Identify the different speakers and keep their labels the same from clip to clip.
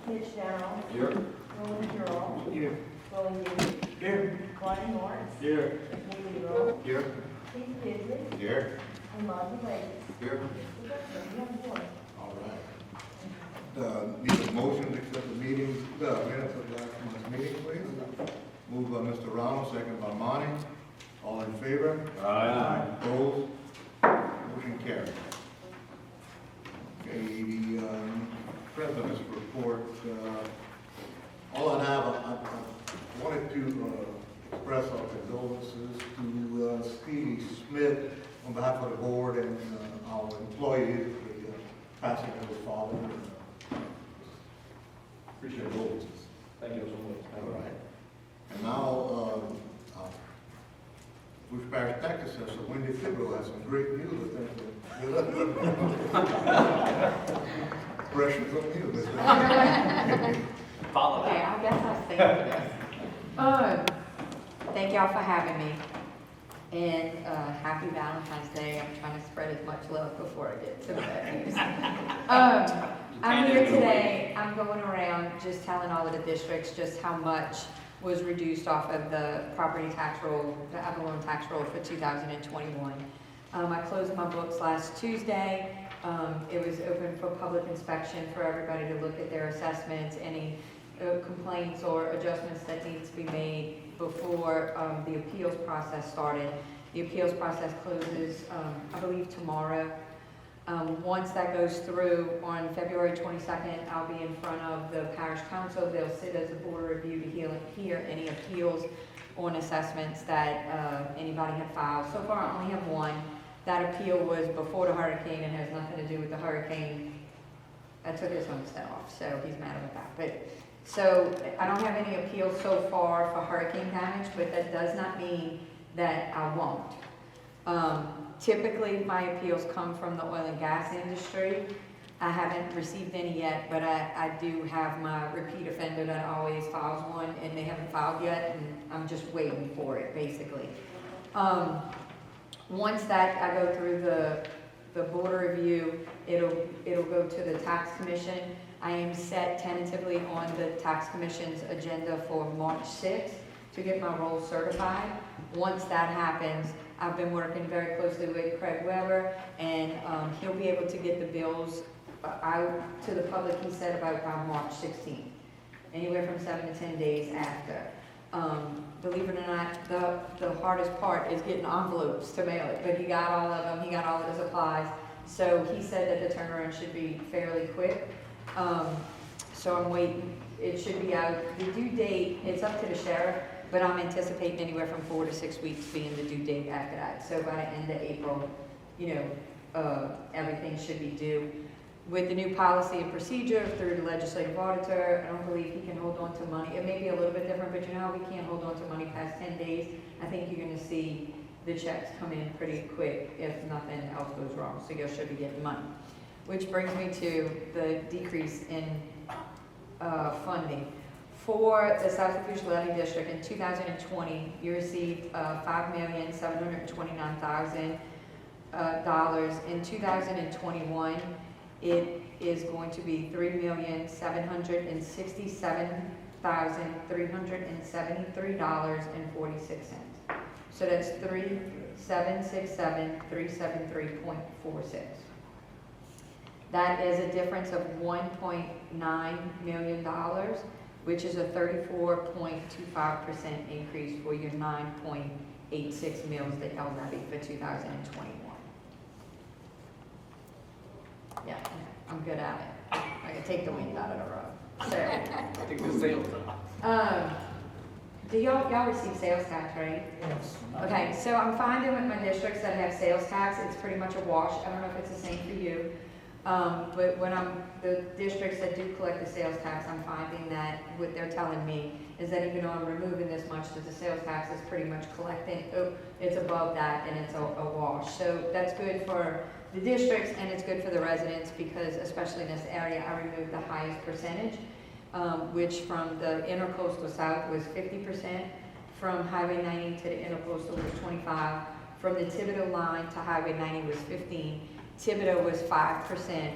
Speaker 1: Mitch Down.
Speaker 2: Here.
Speaker 1: Roland Earl.
Speaker 2: Here.
Speaker 1: Roland Davis.
Speaker 2: Here.
Speaker 1: Glenn Lawrence.
Speaker 2: Here.
Speaker 1: Lee Earl.
Speaker 2: Here.
Speaker 1: Keith Bisley.
Speaker 2: Here.
Speaker 1: And Monty Lake.
Speaker 2: Here.
Speaker 1: You have one.
Speaker 2: All right. Need a motion to accept the meetings, minutes of last month's meeting, please. Moved by Mr. Ronald, second by Monty. All in favor?
Speaker 3: Aye.
Speaker 2: Opposed? Motion carried. Okay, the President's report. All I have, I wanted to express our condolences to Stevie Smith on behalf of the board and our employees for the passing of his father.
Speaker 3: Appreciate your condolences. Thank you so much.
Speaker 2: All right. And now, Bush Parish Texas says, so Wendy Fibro has some great news, I think. Pressures on you, Mr.
Speaker 3: Follow
Speaker 4: Okay, I guess I'll stay with this. Thank y'all for having me. And happy Valentine's Day. I'm trying to spread as much love before I get to the bad news. I'm here today. I'm going around just telling all of the districts just how much was reduced off of the property tax roll, the Avalon tax roll for 2021. I closed my books last Tuesday. It was open for public inspection for everybody to look at their assessments, any complaints or adjustments that need to be made before the appeals process started. The appeals process closes, I believe, tomorrow. Once that goes through on February 22nd, I'll be in front of the parish council. They'll sit as a board review to hear any appeals on assessments that anybody had filed. So far, I only have one. That appeal was before the hurricane and has nothing to do with the hurricane. I took his homestead off, so he's mad about that. But so I don't have any appeals so far for hurricane damage, but that does not mean that I won't. Typically, my appeals come from the oil and gas industry. I haven't received any yet, but I do have my repeat offender that always files one, and they haven't filed yet, and I'm just waiting for it, basically. Once that I go through the board review, it'll go to the tax commission. I am set tentatively on the tax commission's agenda for March 6th to get my roll certified. Once that happens, I've been working very closely with Craig Weber, and he'll be able to get the bills out to the public, he said, about by March 16th, anywhere from 7 to 10 days after. Believe it or not, the hardest part is getting envelopes to mail it, but he got all of them, he got all of the supplies, so he said that the turnaround should be fairly quick. So I'm waiting, it should be out. The due date, it's up to the sheriff, but I'm anticipating anywhere from 4 to 6 weeks being the due date after that. So by the end of April, everything should be due. With the new policy and procedure through the legislative auditor, I don't believe he can hold on to money. It may be a little bit different, but we can't hold on to money past 10 days. I think you're gonna see the checks come in pretty quick if nothing else goes wrong. So you should be getting money. Which brings me to the decrease in funding. For the South Lafourche Levee District in 2020, you received $5,729,000. In 2021, it is going to be $3,767,373.46. So that's 3,767,373.46. That is a difference of $1.9 million, which is a 34.25% increase for your 9.86 mills that y'all levied for 2021. Yeah, I'm good at it. I can take the wind out of the road. So,
Speaker 3: Take the sales up.
Speaker 4: do y'all receive sales tax, right?
Speaker 3: Yes.
Speaker 4: Okay, so I'm finding with my districts that have sales tax, it's pretty much a wash. I don't know if it's the same for you. But when the districts that do collect the sales tax, I'm finding that what they're telling me is that even though I'm removing this much, that the sales tax is pretty much collecting, it's above that and it's a wash. So that's good for the districts and it's good for the residents because especially in this area, I removed the highest percentage, which from the intercoastal south was 50%, from Highway 90 to the intercoastal was 25%, from the Thibodeau line to Highway 90 was 15%, Thibodeau was 5%,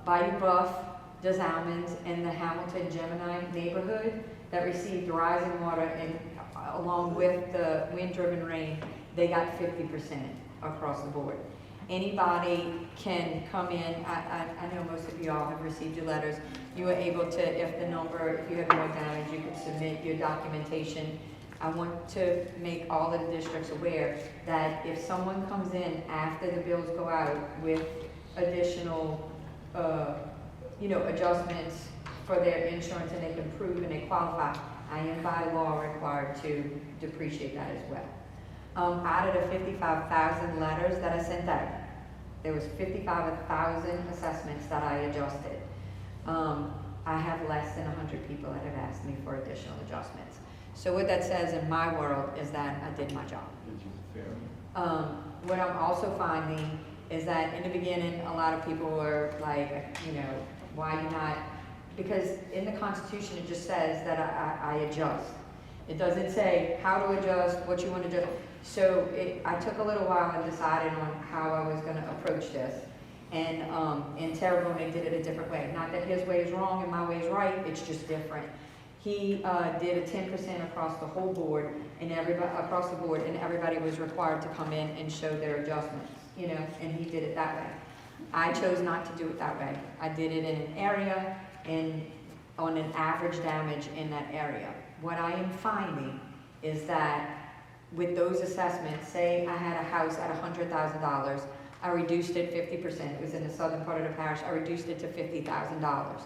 Speaker 4: by Bayou Buff, Des Allemands, and the Hamilton Gemini neighborhood that received rising water and along with the wind-driven rain, they got 50% across the board. Anybody can come in, I know most of you all have received your letters. You are able to, if you have more damage, you can submit your documentation. I want to make all of the districts aware that if someone comes in after the bills go out with additional, adjustments for their insurance and they can prove and they qualify, I am by law required to depreciate that as well. Out of the 55,000 letters that I sent out, there was 55,000 assessments that I adjusted. I have less than 100 people that have asked me for additional adjustments. So what that says in my world is that I did my job. What I'm also finding is that in the beginning, a lot of people were like, why you not? Because in the Constitution, it just says that I adjust. It doesn't say how to adjust, what you want to do. So I took a little while and decided on how I was going to approach this. And in Terrebonne, did it a different way. Not that his way is wrong and my way is right, it's just different. He did a 10% across the whole board, and across the board, and everybody was required to come in and show their adjustments, and he did it that way. I chose not to do it that way. I did it in an area and on an average damage in that area. What I am finding is that with those assessments, say I had a house at $100,000, I reduced it 50%. It was in the southern part of the parish. I reduced it to $50,000.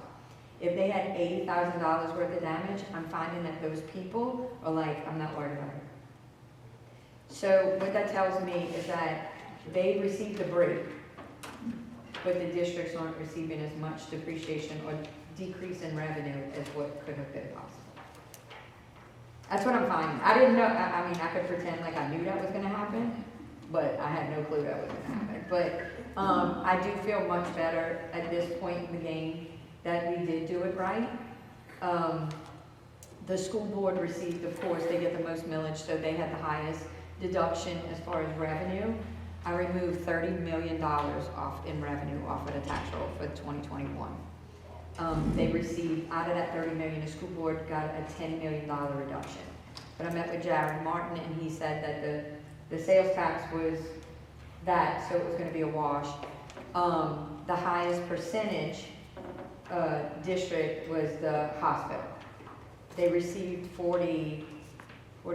Speaker 4: If they had $80,000 worth of damage, I'm finding that those people are like, I'm not worried about it. So what that tells me is that they received a break, but the districts aren't receiving as much depreciation or decrease in revenue as what could have been possible. That's what I'm finding. I didn't know, I mean, I could pretend like I knew that was gonna happen, but I had no clue that was gonna happen. But I do feel much better at this point in the game that we did do it right. The school board received, of course, they get the most millage, so they had the highest deduction as far as revenue. I removed $30 million in revenue off of the tax roll for 2021. They received, out of that $30 million, the school board got a $10 million reduction. But I met with Jared Martin and he said that the sales tax was that, so it was gonna be a wash. The highest percentage district was the hospital. They received 40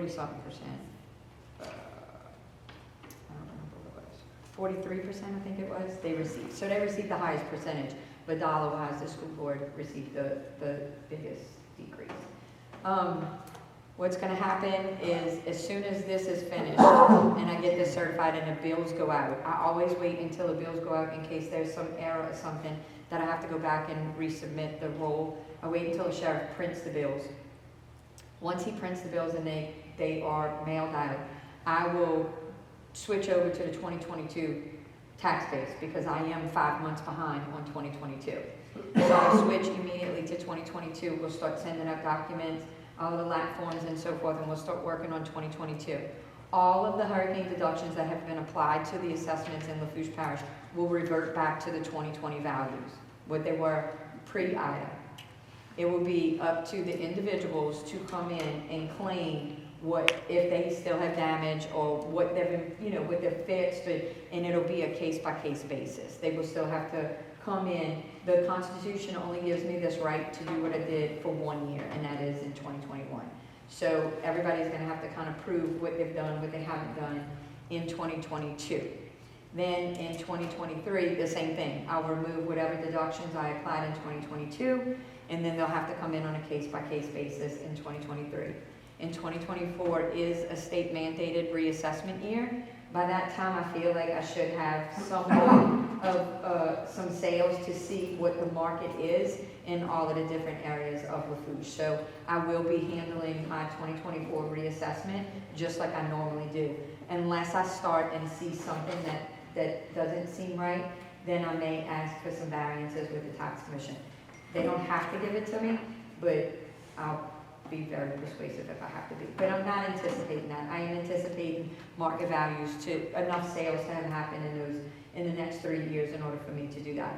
Speaker 4: something percent. I don't remember what it was. 43%, I think it was, they received. So they received the highest percentage, but dollar-wise, the school board received the biggest decrease. What's gonna happen is, as soon as this is finished, and I get this certified and the bills go out, I always wait until the bills go out in case there's some error or something that I have to go back and resubmit the roll. I wait until the sheriff prints the bills. Once he prints the bills and they are mailed out, I will switch over to the 2022 tax base because I am 5 months behind on 2022. So I'll switch immediately to 2022. We'll start sending out documents, all the LAT forms and so forth, and we'll start working on 2022. All of the hurricane deductions that have been applied to the assessments in Lafourche Parish will revert back to the 2020 values, what they were pre-item. It will be up to the individuals to come in and claim what, if they still have damage or what they've, what they've fixed, and it'll be a case-by-case basis. They will still have to come in. The Constitution only gives me this right to do what I did for 1 year, and that is in 2021. So everybody's gonna have to kind of prove what they've done, what they haven't done in 2022. Then in 2023, the same thing. I'll remove whatever deductions I applied in 2022, and then they'll have to come in on a case-by-case basis in 2023. In 2024 is a state mandated reassessment year. By that time, I feel like I should have somewhat of some sales to see what the market is in all of the different areas of Lafourche. So I will be handling my 2024 reassessment just like I normally do. Unless I start and see something that doesn't seem right, then I may ask for some variances with the tax commission. They don't have to give it to me, but I'll be very persuasive if I have to be. But I'm not anticipating that. I am anticipating market values to enough sales to have happened in the next 3 years in order for me to do that.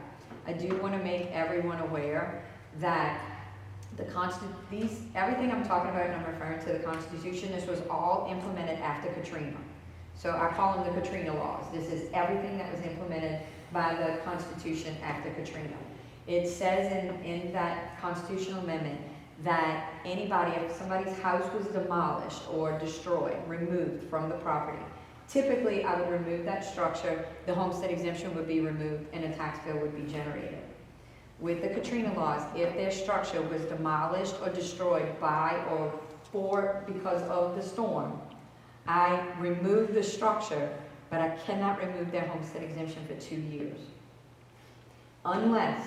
Speaker 4: I do want to make everyone aware that everything I'm talking about and I'm referring to the Constitution, this was all implemented after Katrina. So I call them the Katrina laws. This is everything that was implemented by the Constitution after Katrina. It says in that constitutional amendment that if somebody's house was demolished or destroyed, removed from the property, typically I would remove that structure, the homestead exemption would be removed, and a tax bill would be generated. With the Katrina laws, if their structure was demolished or destroyed by or because of the storm, I remove the structure, but I cannot remove their homestead exemption for 2 years. Unless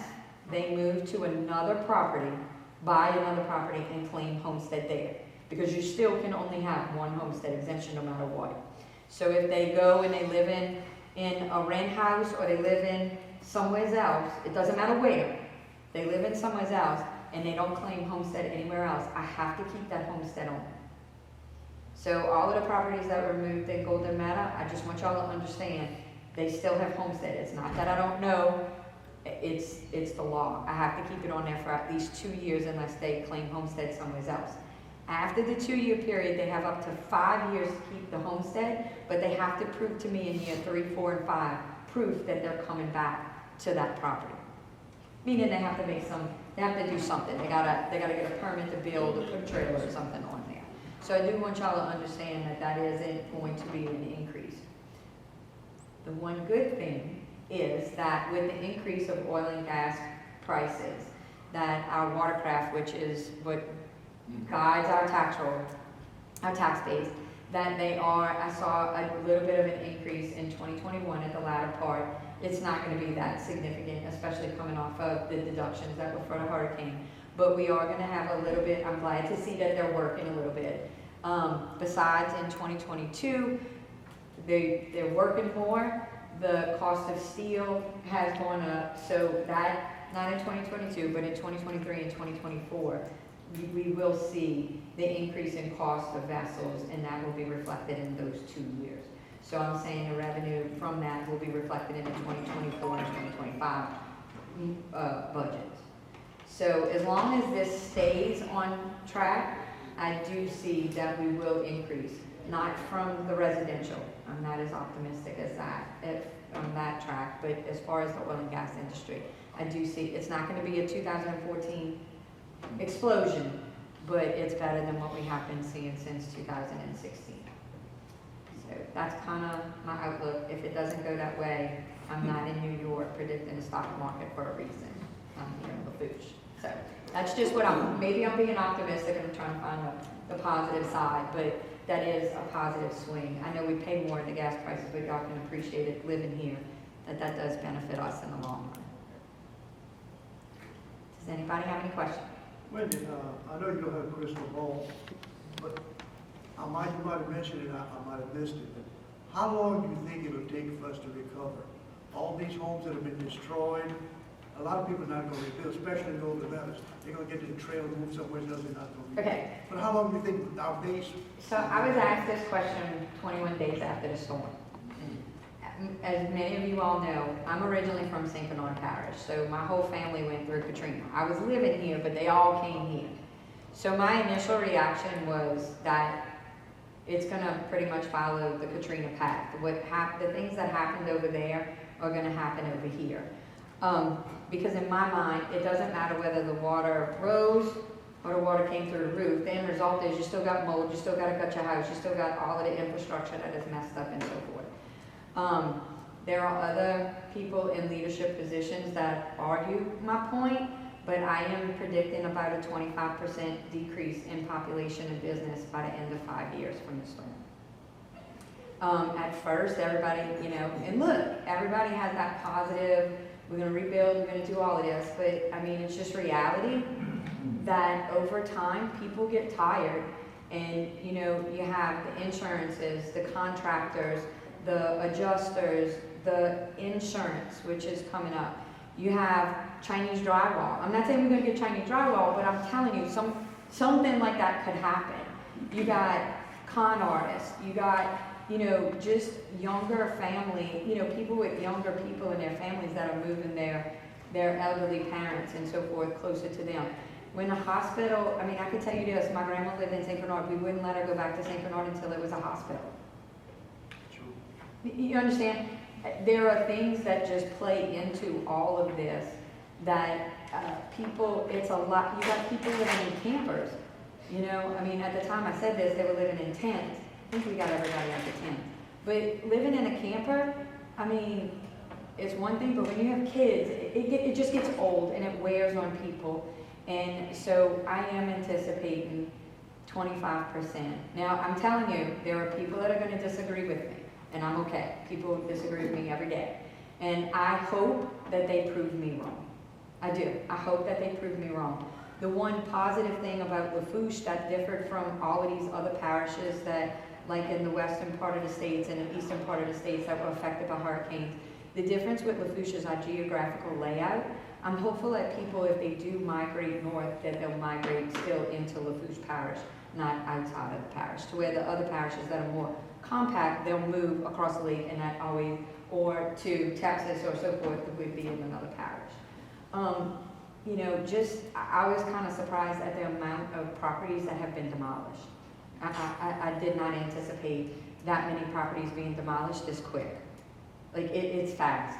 Speaker 4: they move to another property, buy another property and claim homestead there. Because you still can only have one homestead exemption no matter what. So if they go and they live in a rent house or they live in somewhere else, it doesn't matter where, they live in somewhere else and they don't claim homestead anywhere else, I have to keep that homestead on. So all of the properties that were moved in Golden Meadow, I just want y'all to understand, they still have homestead. It's not that I don't know, it's the law. I have to keep it on there for at least 2 years unless they claim homestead somewhere else. After the 2-year period, they have up to 5 years to keep the homestead, but they have to prove to me in year 3, 4, and 5, proof that they're coming back to that property. Meaning they have to do something. They gotta get a permit to build or put a trailer or something on there. So I do want y'all to understand that isn't going to be an increase. The one good thing is that with the increase of oil and gas prices, that our watercraft, which is what guides our tax base, that I saw a little bit of an increase in 2021 at the latter part. It's not going to be that significant, especially coming off of the deductions that were for the hurricane. But we are going to have a little bit, I'm glad to see that they're working a little bit. Besides in 2022, they're working more. The cost of steel has gone up, so that, not in 2022, but in 2023 and 2024, we will see the increase in cost of vessels, and that will be reflected in those 2 years. So I'm saying the revenue from that will be reflected in the 2024 and 2025 budgets. So as long as this stays on track, I do see that we will increase, not from the residential. I'm not as optimistic as that on that track, but as far as the oil and gas industry, I do see it's not going to be a 2014 explosion, but it's better than what we have been seeing since 2016. So that's kind of my outlook. If it doesn't go that way, I'm not in New York predicting the stock market for a reason. I'm here in Lafourche. So that's just what maybe I'm being optimistic and I'm trying to find the positive side, but that is a positive swing. I know we pay more in the gas prices, but y'all can appreciate it living here, that does benefit us in the long run. Does anybody have any questions?
Speaker 5: Wendy, I know you don't have a crystal ball, but you might have mentioned it, I might have missed it, but how long do you think it'll take for us to recover? All these homes that have been destroyed, a lot of people are not going to rebuild, especially in Golden Meadows. They're going to get to the trail and move somewhere else, they're not going to rebuild.
Speaker 4: Okay.
Speaker 5: But how long do you think our base?
Speaker 4: So I was asked this question 21 days after the storm. As many of you all know, I'm originally from Sinkhole Parish, so my whole family went through Katrina. I was living here, but they all came here. So my initial reaction was that it's going to pretty much follow the Katrina path. The things that happened over there are going to happen over here. Because in my mind, it doesn't matter whether the water rose or the water came through the roof. The end result is you still got mold, you still got to cut your house, you still got all of the infrastructure that is messed up and so forth. There are other people in leadership positions that argue my point, but I am predicting about a 25% decrease in population and business by the end of 5 years from the storm. At first, everybody, and look, everybody has that positive, we're going to rebuild, we're going to do all of this, but I mean, it's just reality that over time, people get tired, and you have the insurances, the contractors, the adjusters, the insurance, which is coming up. You have Chinese drywall. I'm not saying we're going to get Chinese drywall, but I'm telling you, something like that could happen. You got con artists. You got you know, just younger family, you know, people with younger people in their families that are moving their elderly parents and so forth closer to them. When the hospital, I mean, I could tell you this, my grandma lived in St. Bernard, we wouldn't let her go back to St. Bernard until it was a hospital. You understand? There are things that just play into all of this that people, it's a lot, you got people living in campers, you know, I mean, at the time I said this, they were living in tents. I think we got everybody out of tents. But living in a camper, I mean, it's one thing, but when you have kids, it just gets old and it wears on people. And so I am anticipating 25%. Now, I'm telling you, there are people that are going to disagree with me, and I'm okay. People disagree with me every day. And I hope that they prove me wrong. I do. I hope that they prove me wrong. The one positive thing about Lafourche that differed from all of these other parishes that, like in the western part of the states and the eastern part of the states that were affected by hurricanes, the difference with Lafourche is our geographical layout. I'm hopeful that people, if they do migrate north, that they'll migrate still into Lafourche Parish, not outside of the parish, to where the other parishes that are more compact, they'll move across the lake and that always, or to Texas or so forth, that would be in another parish. You know, just, I was kind of surprised at the amount of properties that have been demolished. I did not anticipate that many properties being demolished this quick. Like, it's fast.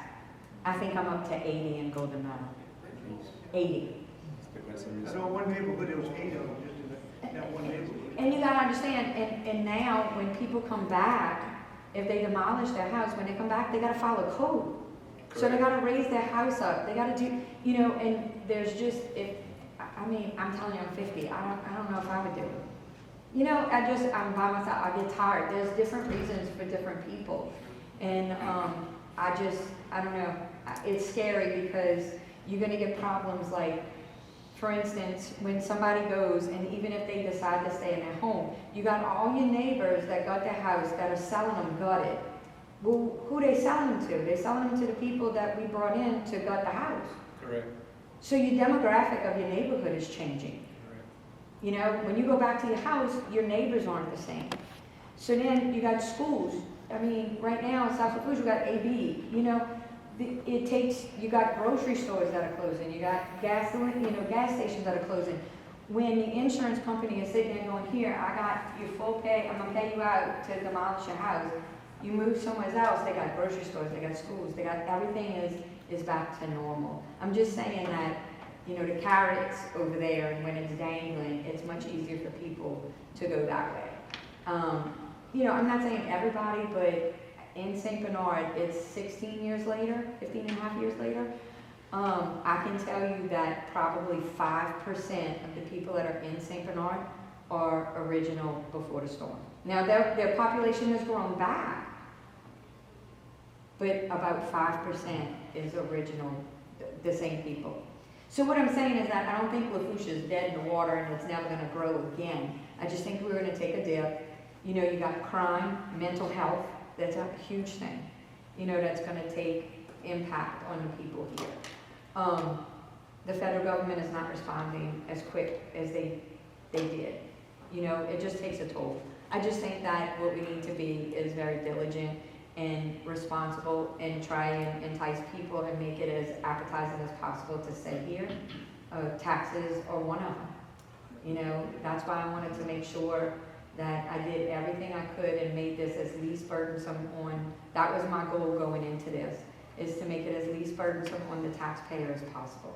Speaker 4: I think I'm up to 80 in Golden Meadow. 80.
Speaker 5: So in one neighborhood, there was 8 of them just in that one neighborhood.
Speaker 4: And you gotta understand, and now when people come back, if they demolish their house, when they come back, they gotta follow code. So they gotta raise their house up. They gotta do, you know, and there's just, I mean, I'm telling you, I'm 50. I don't know if I would do it. You know, I'm by myself. I get tired. There's different reasons for different people. And I don't know. It's scary because you're gonna get problems like, for instance, when somebody goes, and even if they decide to stay in their home, you got all your neighbors that got their house that are selling them gutted. Well, who they selling them to? They're selling them to the people that we brought in to gut the house.
Speaker 3: Correct.
Speaker 4: So your demographic of your neighborhood is changing.
Speaker 3: Correct.
Speaker 4: You know, when you go back to your house, your neighbors aren't the same. So then you got schools. I mean, right now in South Lafourche, you got AB. You know, it takes, you got grocery stores that are closing. You got gas stations that are closing. When the insurance company is sitting there going, here, I got your full pay, I'm gonna pay you out to demolish your house. You move somewhere else, they got grocery stores, they got schools, they got, everything is back to normal. I'm just saying that, you know, the carrots over there, and when it's dangling, it's much easier for people to go that way. You know, I'm not saying everybody, but in St. Bernard, it's 16 years later, 15 and a half years later. I can tell you that probably 5% of the people that are in St. Bernard are original before the storm. Now, their population has grown back, but about 5% is original, the same people. So what I'm saying is that I don't think Lafourche is dead in the water and it's never going to grow again. I just think we're going to take a dip. You know, you got crime, mental health, that's a huge thing, you know, that's going to take impact on the people here. The federal government is not responding as quick as they did. You know, it just takes a toll. I just think that what we need to be is very diligent and responsible and try and entice people and make it as appetizing as possible to stay here. Taxes are one of them. You know, that's why I wanted to make sure that I did everything I could and made this as least burdensome on, that was my goal going into this, is to make it as least burdensome on the taxpayer as possible.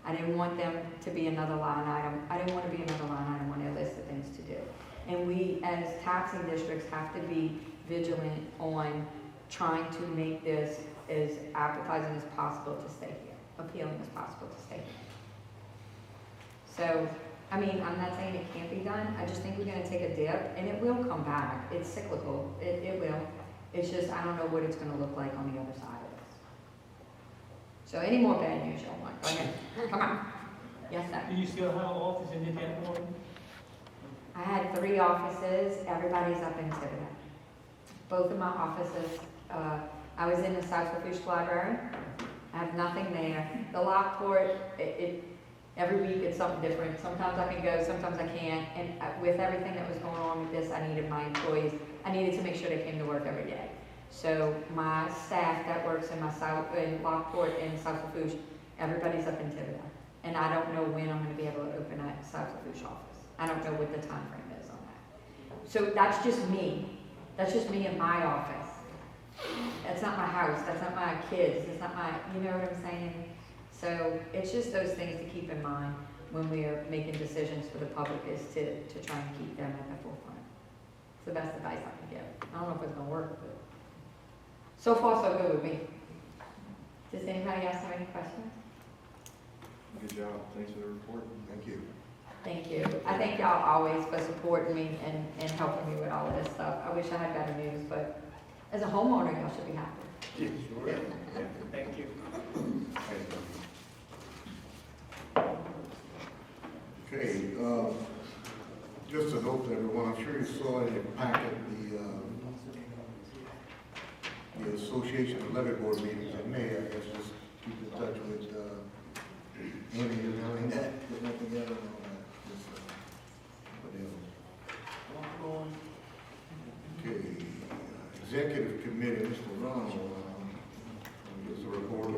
Speaker 4: I didn't want them to be another line item. I didn't want to be another line item on their list of things to do. And we, as taxing districts, have to be vigilant on trying to make this as appetizing as possible to stay here, appealing as possible to stay here. So, I mean, I'm not saying it can't be done. I just think we're going to take a dip, and it will come back. It's cyclical. It will. It's just, I don't know what it's going to look like on the other side of this. So any more bad news y'all want? Go ahead. Come on. Yes, sir.
Speaker 6: Do you still have an office in the Canal?
Speaker 4: I had 3 offices. Everybody's up in Thibodeau. Both of my offices. I was in the South Lafourche Library. I have nothing there. The Lockport, every week it's something different. Sometimes I can go, sometimes I can't. And with everything that was going on with this, I needed my employees. I needed to make sure they came to work every day. So my staff that works in Lafourche and South Lafourche, everybody's up in Thibodeau. And I don't know when I'm gonna be able to open that South Lafourche office. I don't know what the time frame is on that. So that's just me. That's just me in my office. That's not my house, that's not my kids, that's not my, you know what I'm saying? So it's just those things to keep in mind when we are making decisions for the public, is to try and keep them at the forefront. It's the best advice I can give. I don't know if it's gonna work, but so far so good with me. Does anybody else have any questions?
Speaker 7: Good job. Thanks for the report.
Speaker 2: Thank you.
Speaker 4: Thank you. I thank y'all always for supporting me and helping me with all of this stuff. I wish I had better news, but as a homeowner, y'all should be happy.
Speaker 3: Thank you.
Speaker 2: Okay, just a note to everyone, I'm sure you saw in your packet the Association of Levee Board meetings in May. I guess just keep in touch with Andy and doing that, putting that together and all that. Just, what else? Okay, Executive Committee, Mr. Ronald, gives a report.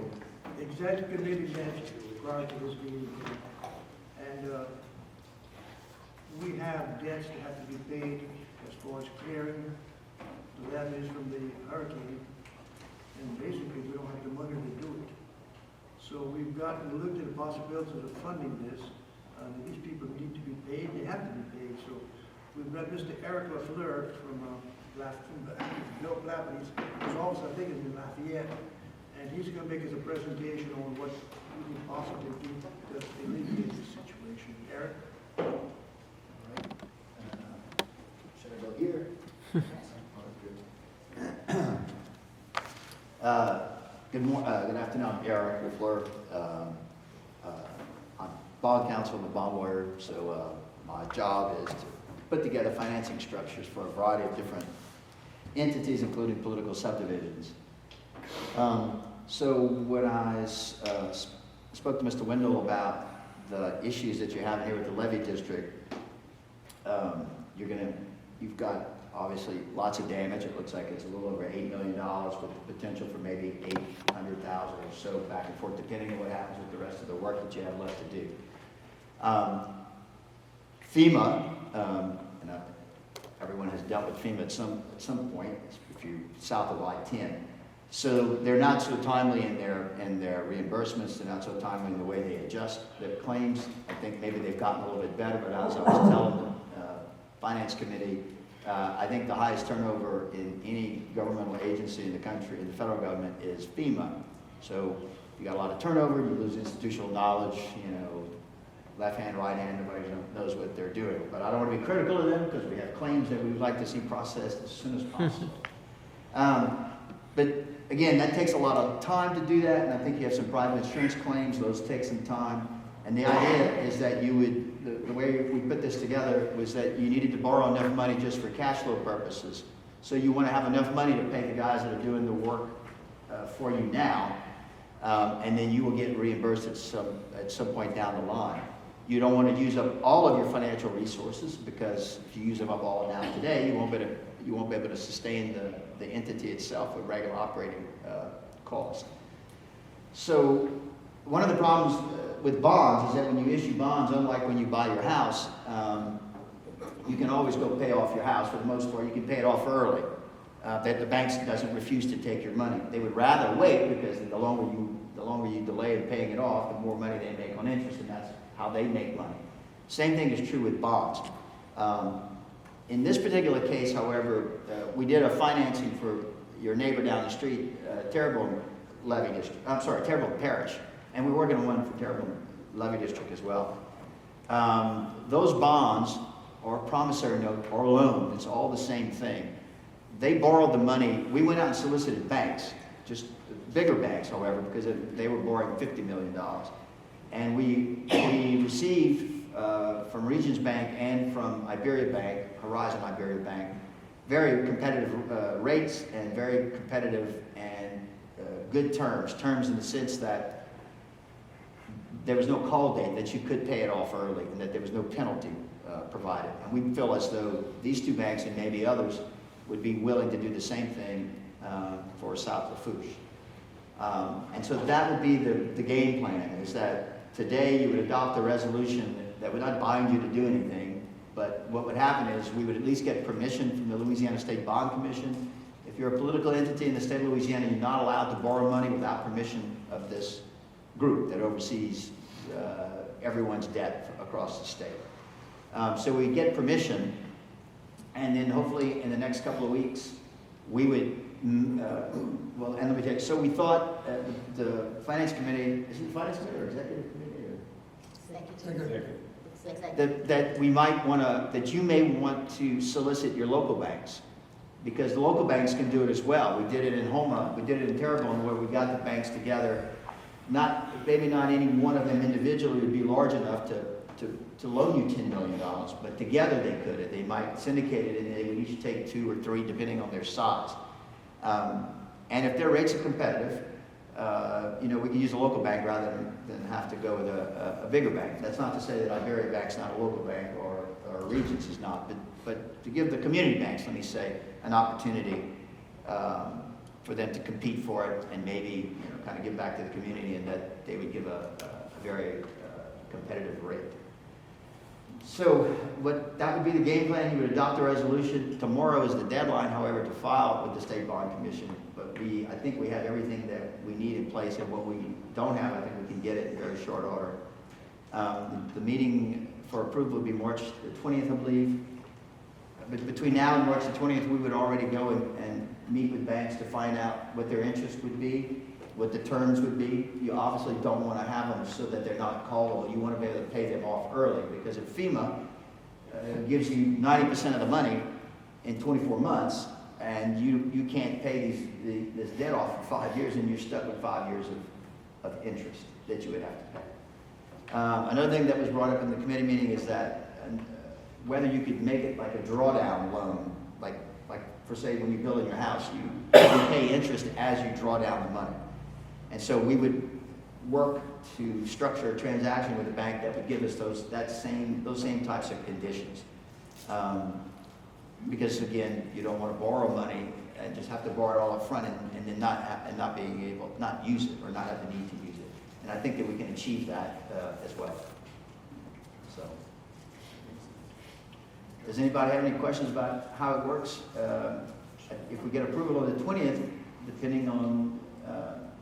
Speaker 5: The executive committee met prior to this meeting, and we have debts that have to be paid as far as clearing the levees from the hurricane, and basically we don't have the money to do it. So we've looked at the possibilities of funding this. These people need to be paid, they have to be paid. So we've got Mr. Eric Lafourche from Bill Clapper's office, I think is in Lafayette, and he's going to make us a presentation on what we can possibly do to alleviate the situation. Eric?
Speaker 8: All right. Should I go here? Good afternoon. I'm Eric Lafourche. I'm bond counsel and a bond lawyer, so my job is to put together financing structures for a variety of different entities, including political subdivisions. So when I spoke to Mr. Wendell about the issues that you're having here with the Levee District, you've got obviously lots of damage. It looks like it's a little over $8 million with the potential for maybe $800,000 or so back and forth, depending on what happens with the rest of the work that you have left to do. FEMA, everyone has dealt with FEMA at some point, if you're south of I-10. So they're not so timely in their reimbursements. They're not so timely in the way they adjust their claims. I think maybe they've gotten a little bit better, but as I was telling the Finance Committee, I think the highest turnover in any governmental agency in the country, in the federal government, is FEMA. So you got a lot of turnover, you lose institutional knowledge, left hand, right hand, nobody knows what they're doing. But I don't want to be critical of them because we have claims that we would like to see processed as soon as possible. But again, that takes a lot of time to do that, and I think you have some private insurance claims, those take some time. And the idea is that you would, the way we put this together was that you needed to borrow enough money just for cash flow purposes. So you want to have enough money to pay the guys that are doing the work for you now, and then you will get reimbursed at some point down the line. You don't want to use up all of your financial resources, because if you use them up all now today, you won't be able to sustain the entity itself with regular operating costs. So one of the problems with bonds is that when you issue bonds, unlike when you buy your house, you can always go pay off your house. For the most part, you can pay it off early. That the banks doesn't refuse to take your money. They would rather wait, because the longer you delay in paying it off, the more money they make on interest, and that's how they make money. Same thing is true with bonds. In this particular case, however, we did a financing for your neighbor down the street, Terrebonne Levee District. I'm sorry, Terrebonne Parish, and we're working on one for Terrebonne Levee District as well. Those bonds, or promissory note, or loan, it's all the same thing. They borrowed the money. We went out and solicited banks, just bigger banks, however, because they were borrowing $50 million. And we received from Regions Bank and from Iberia Bank, Horizon Iberia Bank, very competitive rates and very competitive and good terms in the sense that there was no call date, that you could pay it off early, and that there was no penalty provided. And we feel as though these two banks and maybe others would be willing to do the same thing for South Lafourche. And so that would be the game plan, is that today you would adopt a resolution that would not bind you to do anything, but what would happen is we would at least get permission from the Louisiana State Bond Commission. If you're a political entity in the state of Louisiana, you're not allowed to borrow money without permission of this group that oversees everyone's debt across the state. So we get permission, and then hopefully in the next couple of weeks, we would, well, and let me tell you, so we thought the Finance Committee, is it the Finance Committee or Executive Committee? That we might want to, that you may want to solicit your local banks, because the local banks can do it as well. We did it in Houma, we did it in Terrebonne, where we got the banks together. Maybe not any one of them individually would be large enough to loan you $10 million, but together they could. They might syndicate it, and they would each take 2 or 3, depending on their size. And if their rates are competitive, we can use a local bank rather than have to go with a bigger bank. That's not to say that Iberia Bank's not a local bank or Regions is not, but to give the community banks, let me say, an opportunity for them to compete for it and maybe kind of give back to the community, and that they would give a very competitive rate. So that would be the game plan. You would adopt a resolution. Tomorrow is the deadline, however, to file with the State Bond Commission. But I think we have everything that we need in place, and what we don't have, I think we can get it in very short order. The meeting for approval would be March the 20th, I believe. But between now and March the 20th, we would already go and meet with banks to find out what their interest would be, what the terms would be. You obviously don't want to have them so that they're not callable. You want to be able to pay them off early, because if FEMA gives you 90% of the money in 24 months, and you can't pay this debt off for 5 years, and you're stuck with 5 years of interest that you would have to pay. Another thing that was brought up in the committee meeting is that whether you could make it like a drawdown loan, like for say when you're building your house, you pay interest as you draw down the money. And so we would work to structure a transaction with a bank that would give us those same types of conditions. Because again, you don't want to borrow money and just have to borrow it all up front and then not use it, or not have the need to use it. And I think that we can achieve that as well. So, does anybody have any questions about how it works? If we get approval on the 20th, depending on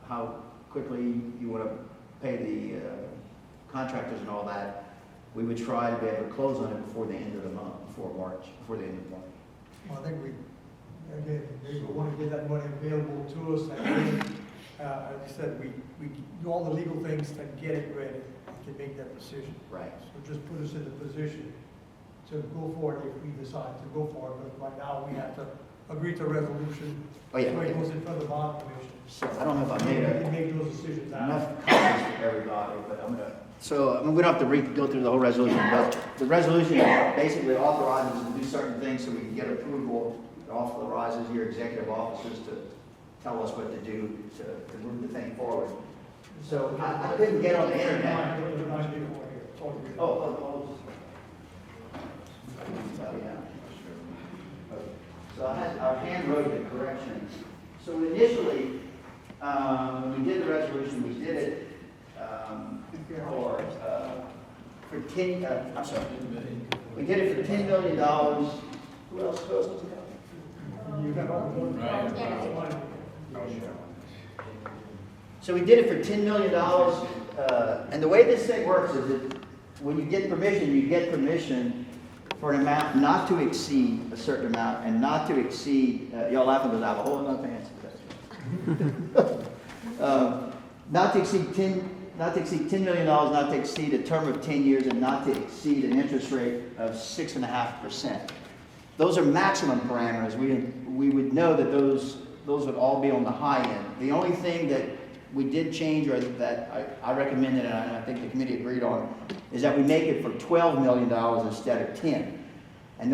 Speaker 8: how quickly you want to pay the contractors and all that, we would try to be able to close on it before the end of the month, before the end of March.
Speaker 5: Well, I think we want to get that money available to us, and then, as I said, we do all the legal things to get it ready, and can make that decision.
Speaker 8: Right.
Speaker 5: So just put us in the position to go for it if we decide to go for it, but right now we have to agree to a resolution.
Speaker 8: Oh, yeah.
Speaker 5: So it goes in front of the bond commission.
Speaker 8: So I don't know if I made
Speaker 5: We can make those decisions now.
Speaker 8: enough copies for everybody, but I'm gonna. So we don't have to go through the whole resolution, but the resolution basically authorizes us to do certain things so we can get approval. It authorizes your executive officers to tell us what to do to move the thing forward. So I couldn't get on the internet. Oh, yeah. So I hand wrote the correction. So initially, when we did the resolution, we did it for 10. I'm sorry. We did it for $10 million. Who else supposed to come?
Speaker 5: You got all the money.
Speaker 8: So we did it for $10 million. And the way this thing works is that when you get permission for an amount not to exceed a certain amount, and not to exceed, y'all laughing because I have a whole enough answer to that. Not to exceed $10 million, not to exceed a term of 10 years, and not to exceed an interest rate of 6.5%. Those are maximum parameters. We would know that those would all be on the high end. The only thing that we did change, or that I recommended, and I think the committee agreed on, is that we make it for $12 million instead of 10. And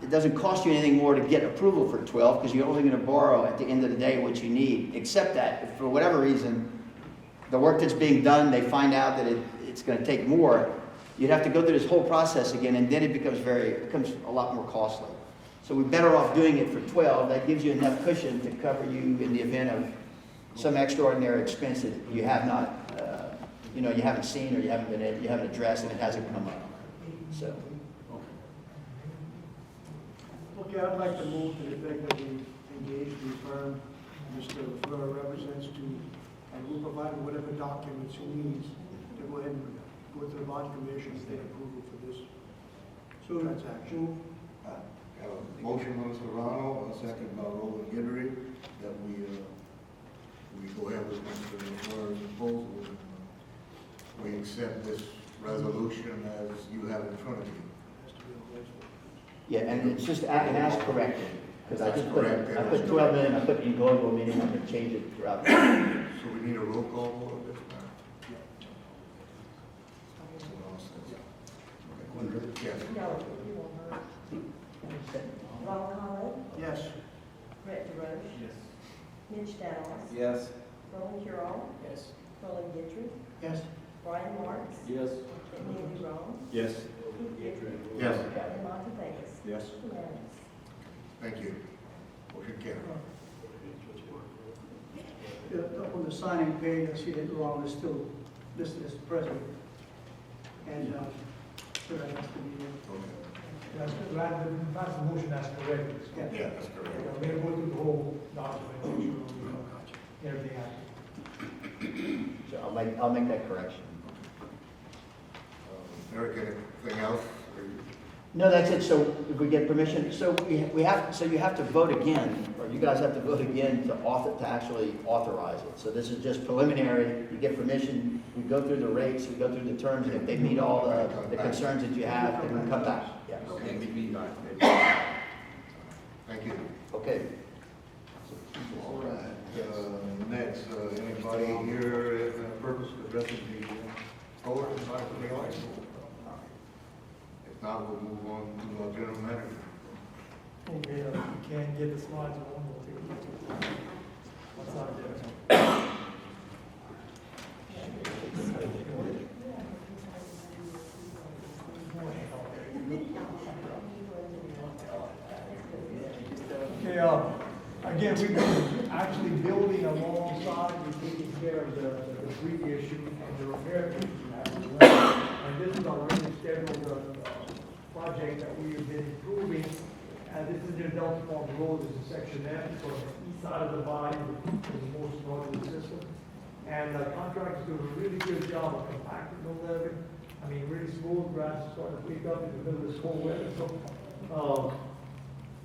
Speaker 8: it doesn't cost you anything more to get approval for 12, because you're only going to borrow at the end of the day what you need, except that if for whatever reason the work that's being done, they find out that it's going to take more, you'd have to go through this whole process again, and then it becomes a lot more costly. So we're better off doing it for 12. That gives you enough cushion to cover you in the event of some extraordinary expense that you have not, you know, you haven't seen or you haven't addressed and it hasn't come up. So,
Speaker 5: Okay, I'd like to move to the effect that we engage the firm Mr. Lafourche represents to, and we'll provide him whatever documents he needs to go ahead and go to the bond commission and take approval for this transaction.
Speaker 2: Have a motion by Mr. Ronald, a second by Roland Guidry, that we go ahead with Mr. Lafourche's proposal. We accept this resolution as you have in front of you.
Speaker 8: yeah, and it's just, it has corrected. Because I just put,
Speaker 2: Correct.
Speaker 8: I put 12 in, I put in global, meaning I can change it throughout.
Speaker 2: So we need a roll call vote this time? Yes.
Speaker 1: No, you want her. Ron Conlon,
Speaker 5: Yes.
Speaker 1: Brett DeRoche,
Speaker 3: Yes.
Speaker 1: Mitch Daniels,
Speaker 7: Yes.
Speaker 1: Roland Curall,
Speaker 3: Yes.
Speaker 1: Roland Guidry,
Speaker 5: Yes.
Speaker 1: Brian Marks,
Speaker 7: Yes.
Speaker 1: Andy Rome,
Speaker 7: Yes.
Speaker 1: Keith Guidry,
Speaker 2: Yes.
Speaker 1: and Monty Davis.
Speaker 7: Yes.
Speaker 1: Unanimous.
Speaker 2: Thank you. Motion carried.
Speaker 9: On the signing page, I see that Ron is still listed as president. And, so that has to be,
Speaker 2: Okay.
Speaker 6: That's, rather than pass the motion, that's correct.
Speaker 2: Yeah, that's correct.
Speaker 6: I'm gonna go through the whole document, make sure everything happens.
Speaker 8: So I'll make that correction.
Speaker 2: Eric, anything else?
Speaker 8: No, that's it. So if we get permission, so we have, so you have to vote again, or you guys have to vote again to actually authorize it. So this is just preliminary. You get permission, we go through the rates, we go through the terms, and if they meet all the concerns that you have, then we come back. Yeah.
Speaker 2: Thank you.
Speaker 8: Okay.
Speaker 2: All right. Next, anybody here in purpose of addressing the board, anybody from the audience? If not, we'll move on to our general manager.
Speaker 6: Okay, you can't get the slides on, we'll take it. What's out there? Okay, again, we've been actually building alongside, we're taking care of the debris issue and the repair issues we have as well. And this is our really scheduled project that we have been improving. And this is near Delta Farm Road, this is section F, so the east side of the body, the most northern system. And the contractor's doing a really good job of compacting the levee. I mean, really smooth, grass is starting to pick up in the middle of this cold weather, so,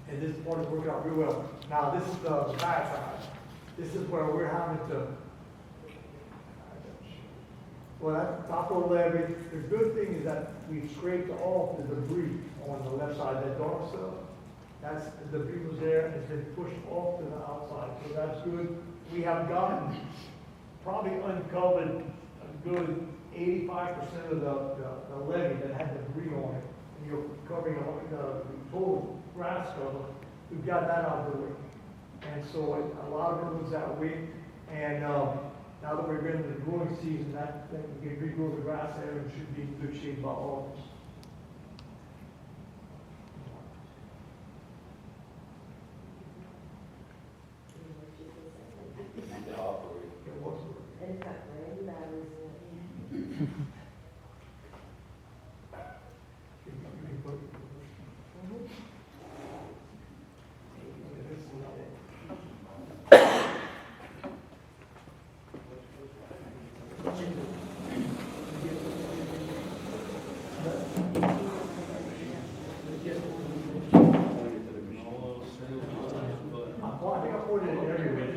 Speaker 6: and this part is working out real well. Now, this is the bad side. This is where we're having to, well, that's top of the levee. The good thing is that we've scraped off the debris on the left side, that dark stuff. That's, the debris was there, and it's been pushed off to the outside, so that's good. We have gotten, probably uncovered a good 85% of the levee that had debris on it. And you're covering the total grass cover. We've got that out of the way. And so a lot of it was that way. And now that we're getting the growing season, that we can regrow the grass there and should be in good shape by August. It was.
Speaker 1: And it's got brand batteries in it.
Speaker 6: Well, I think I poured it everywhere.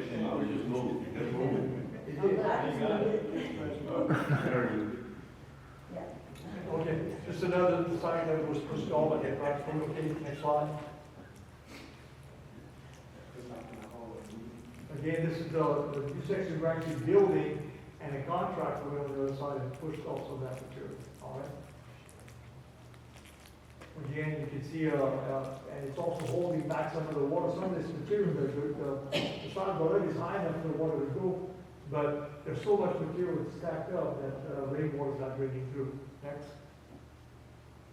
Speaker 6: Okay, just another sign that was installed at right from the next slide. Again, this is the new section we're actually building, and the contractor went on the other side and pushed off some of that material, all right? Again, you can see, and it's also holding back some of the water, some of this material, the side of the levee is high enough for the water to go, but there's so much material that's stacked up that rainwater's not draining through. Next.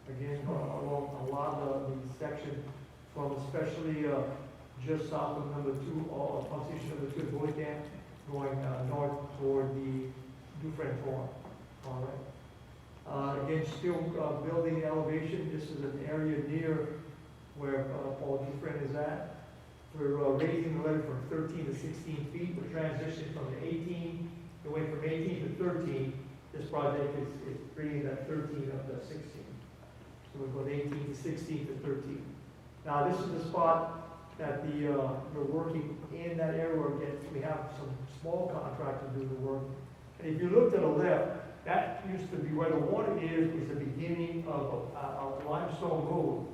Speaker 6: Again, along a lot of the section from especially, just south of number 2, or pump station number 2 at Boy Camp, going, north toward the Dufresne Farm, all right? Again, still, building elevation, this is an area near where, Paul Dufresne is at. We're, raising the levee from 13 to 16 feet, we're transitioning from the 18, we went from 18 to 13. This project is bringing that 13 up to 16. So we're going 18 to 16 to 13. Now, this is the spot that we're working in that area where we have some small contractors do the work. And if you look to the left, that used to be where the water is the beginning of a limestone road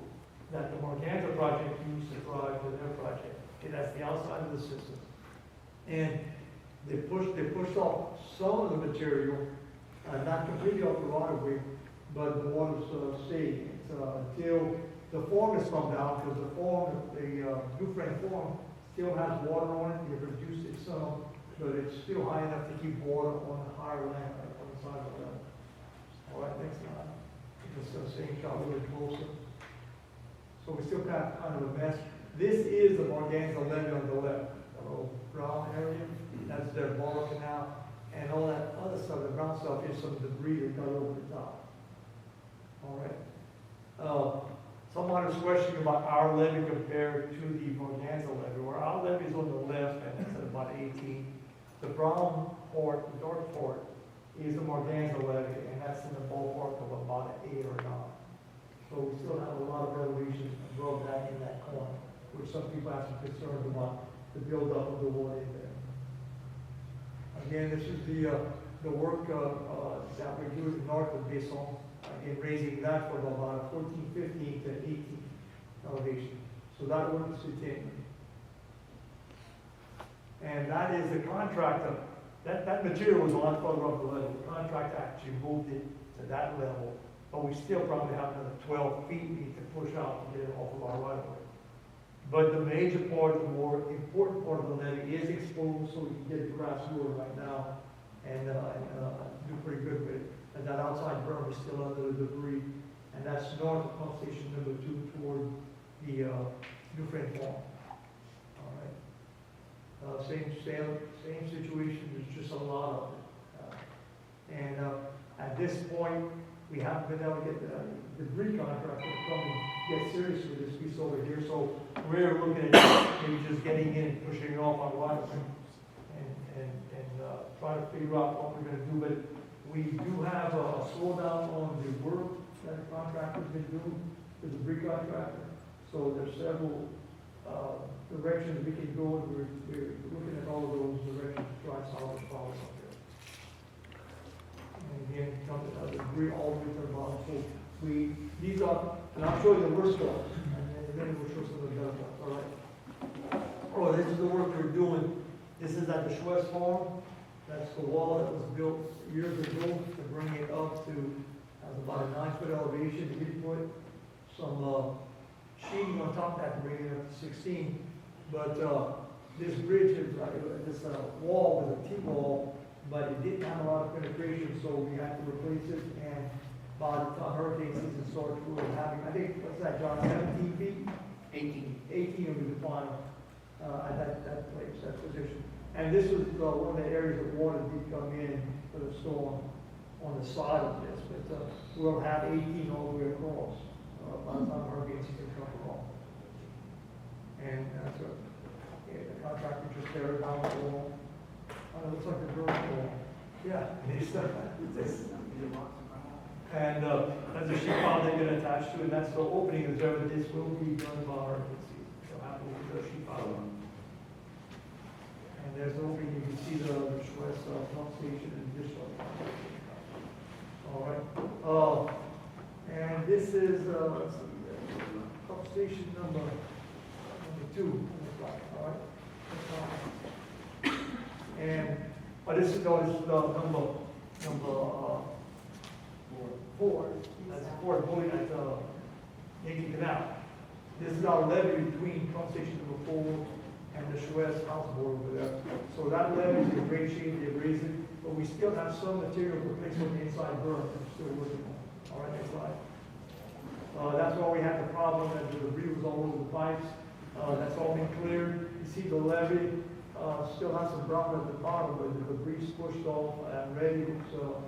Speaker 6: that the Morganza project used to drive to their project. And that's the outside of the system. And they pushed off some of the material, not completely off the right of way, but the water's staying until the form has come down, because the Dufresne form still has water on it. They've reduced it some, but it's still high enough to keep water on the higher land, on the side of the land. All right, next slide. Just same shot a little closer. So we still got kind of a mess. This is the Morganza levee on the left, the little brown area. That's their bar canal, and all that other stuff, the brown stuff, is some debris that got over the top. All right. Someone was questioning about our levee compared to the Morganza levee, where our levee is on the left, and it's at about 18. The brown part, the dark part, is the Morganza levee, and that's in the ballpark of about 8 or 9. So we still have a lot of elevation above that in that corner, which some people have some concerns about the buildup of the water in there. Again, this is the work that we're doing north of Besson, again, raising that from about 14, 15 to 18 elevation. So that work is continuing. And that is the contractor, that material was a lot further up the level. The contractor actually moved it to that level, but we still probably have another 12 feet we need to push out to get it off of our right of way. But the major part, the more important part of the levee is exposed, so we can get the grass water right now and do pretty good with it. And that outside berm is still under the debris, and that's north of pump station number 2 toward the Dufresne Farm. All right. Same situation. There's just a lot of it. And at this point, we haven't been able to get the debris contractor to come and get serious with this piece over here. So we're looking at maybe just getting in and pushing it off on right and try to figure out what we're going to do. But we do have a slowdown on the work that the contractor's been doing, the debris contractor. So there's several directions we can go, and we're looking at all of those directions to try to solve the problem up there. And again, coming out of the debris all the way to the bottom. So these are, and I'll show you the worst stuff, and then we'll show some of the better ones, all right? Oh, this is the work we're doing. This is at the Schwest Farm. That's the wall that was built years ago to bring it up to about a 9-foot elevation. We put some sheeting on top of that to bring it up to 16. But this bridge is this wall was a T-wall, but it didn't have a lot of penetration, so we had to replace it. And by the time hurricane season started, we were having, I think, what's that, John, 17 feet? 18 will be the final at that place, that position. And this was one of the areas that water did come in for the storm on the side of this. But we'll have 18 all the way across by the time hurricane season comes along. And that's the contractor just tear it down the wall. It looks like a girl wall. Yeah, and there's a sheet pile they get attached to, and that's the opening is there. This will be done by hurricane season. So after we put a sheet pile on. And there's the opening, you can see the Schwest pump station and discharge. All right. And this is let's see, pump station number 2. All right. And this is number 4. That's 4 bullet at Yankee Canal. This is our levee between pump station number 4 and the Schwest house board over there. So that levee is in great shape. They've raised it, but we still have some material replacement inside berm that we're still working on. All right, next slide. That's why we had the problem that the debris was all over the pipes. That's all been cleared. You see the levee, still has some brown at the bottom, but the debris pushed off and ready. So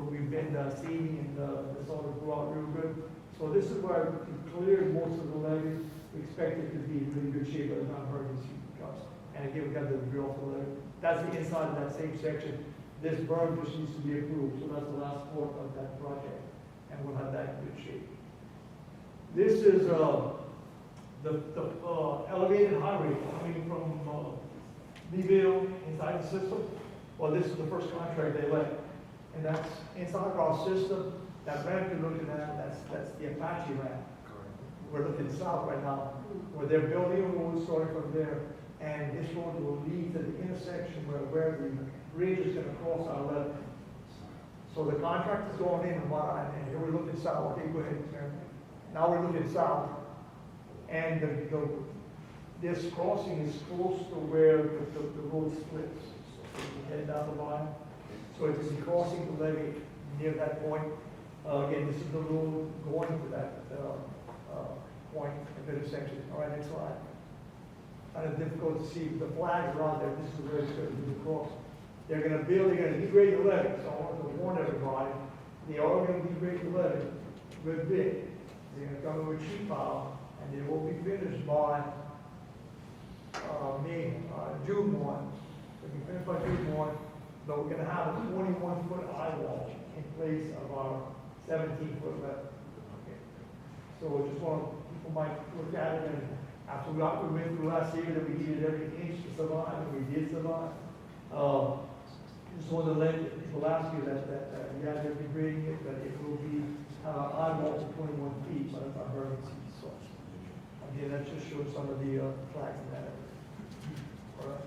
Speaker 6: we've been seeding and it's all grew out real good. So this is where we cleared most of the levee. We expect it to be in really good shape by the time emergency comes. And again, we got the debris off the levee. That's the inside of that same section. This berm just needs to be approved. So that's the last part of that project. And we'll have that in good shape. This is the elevated highway coming from Levee inside the system. Well, this is the first contract they let. And that's inside our system. That ramp you're looking at, that's the Apache ramp. We're looking south right now, where they're building a road starting from there. And this road will lead to the intersection where the bridge is going to cross our left. So the contract is going in and here we're looking south. Okay, go ahead, Chairman. Now we're looking south. And this crossing is close to where the road splits. So you can head down the line. So it's going to be crossing the levee near that point. Again, this is the road going to that point of intersection. All right, next slide. Kind of difficult to see the flags around there. This is where it's going to be crossed. They're going to degrade the levee. So I want to warn everybody, they are going to degrade the levee a good bit. They're going to come with a sheet pile, and they will be finished by June 1. They'll be finished by June 1, but we're going to have a 21-foot eye wall in place of our 17-foot levee. Okay. So I just want people might look at it, and after we went through last year that we needed every inch to survive, and we did survive. Just want to let people ask you that yeah, they're degrading it, but it will be eyewall to 21 feet by the time emergency. So again, that just shows some of the flags in that area. All right.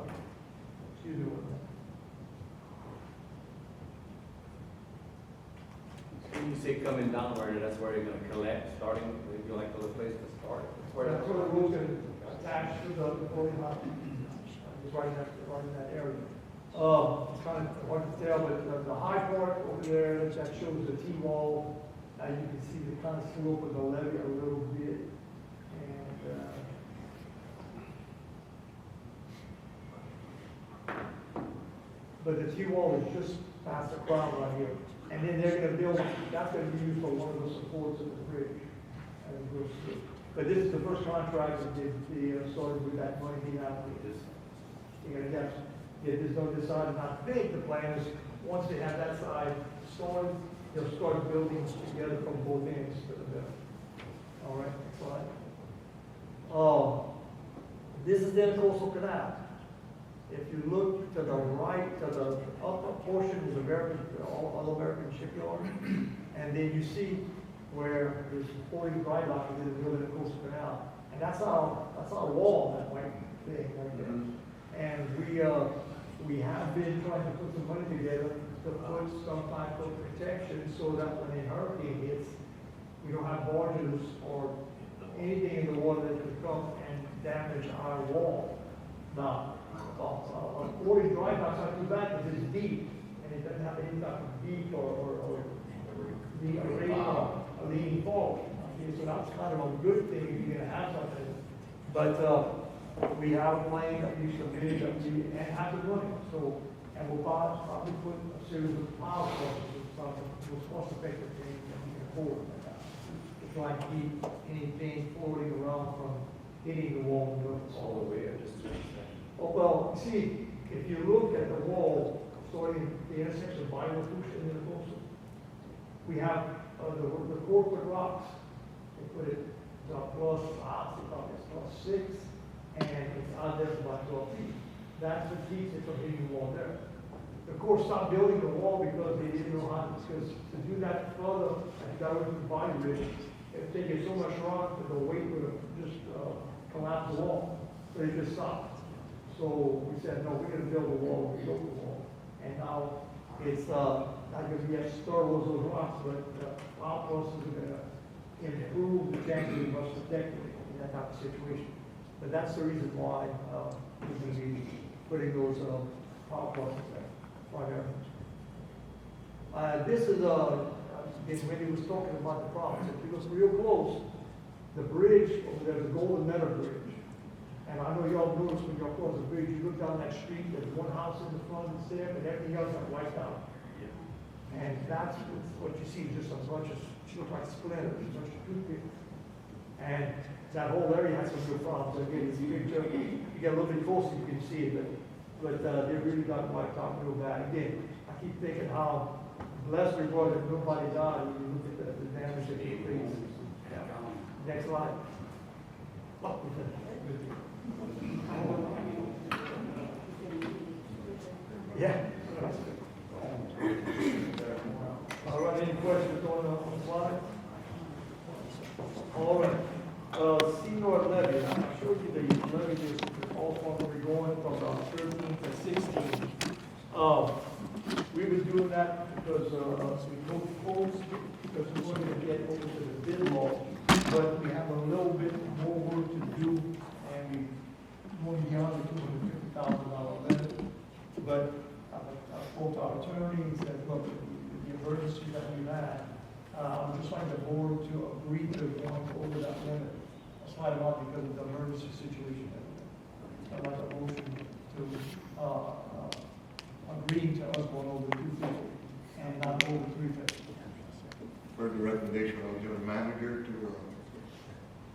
Speaker 6: Okay. Excuse me one minute.
Speaker 3: When you say coming down, that's where you're gonna collect, starting, you like the place to start?
Speaker 6: That's where the road's going to attach to the building house. It's right in that area. It's kind of hard to tell, but the high part over there, that shows the T-wall. You can see the kind of slope of the levee a little bit. But the T-wall is just past the crown right here. And then they're going to build, that's going to be used for one of the supports of the bridge as it goes through. But this is the first contract that they started with that money being allocated. There's no decided. I think the plan is, once they have that side started, they'll start building together from both ends to the middle. All right, next slide. This is the coastal canal. If you look to the right, to the upper portion is All-American Shipyard, and then you see where there's 40 dry dock in the middle of the coastal canal, and that's our wall, that white thing right there. And we have been trying to put some money together to put some type of protection so that when a hurricane hits, we don't have barges or anything in the water that could come and damage our wall. Now, a 40 dry dock's not too bad because it's deep, and it doesn't have any type of beak or a leaning forward. Okay, so that's kind of a good thing if you're going to have something. But we have a plan that we submitted and have it running. So, and we'll probably put a series of power sources or something, most cost-effective things that we can afford to try and keep anything floating around from hitting the wall.
Speaker 3: All the way, or just
Speaker 6: Oh, well, see, if you look at the wall, starting the intersection of Lafourche and Lafourche, we have the corporate rocks. They put it plus 6, and it's out there for about 12 feet. That's what keeps it from hitting the wall there. The Corps stopped building the wall because they didn't know how to, because to do that further, and that would provide ridge, if they get so much rock that the weight would have just collapsed the wall. So they just stopped. So we said, no, we're going to build a wall. We built the wall. And now it's not going to be as sturdy as those rocks, but our process is going to improve the chances of us protecting it in that type of situation. But that's the reason why we're going to be putting those power processes there, primarily. This is, when he was talking about the problems, if you look real close, the bridge over there, the Golden Meadow Bridge. And I know y'all noticed when y'all cross the bridge, you look down that street, there's one house in the front that's there, but everything else is wiped out. And that's what you see, just a bunch of, look like splinters, a bunch of toothpicks. And that whole area has some real problems. Again, it's a picture, you get a little bit closer, you can see it, but they really got wiped out real bad. Again, I keep thinking how blessed we were that nobody died when you look at the damage that took place. Next slide. Yeah. All right, any questions on the slide? All right, Senior Levee, I showed you the levee is all formally going from 13 to 16. We were doing that because we moved close, because we wanted to get over to the bid law, but we have a little bit more work to do, and we moved beyond the $250,000 limit. But I spoke to our attorney and said, look, the emergency that we had, I'm just like the board to agree to going over that limit. That's why not because of the emergency situation. I'd like a motion to agree to us going over 250 and not over 350.
Speaker 2: Heard the recommendation of the general manager to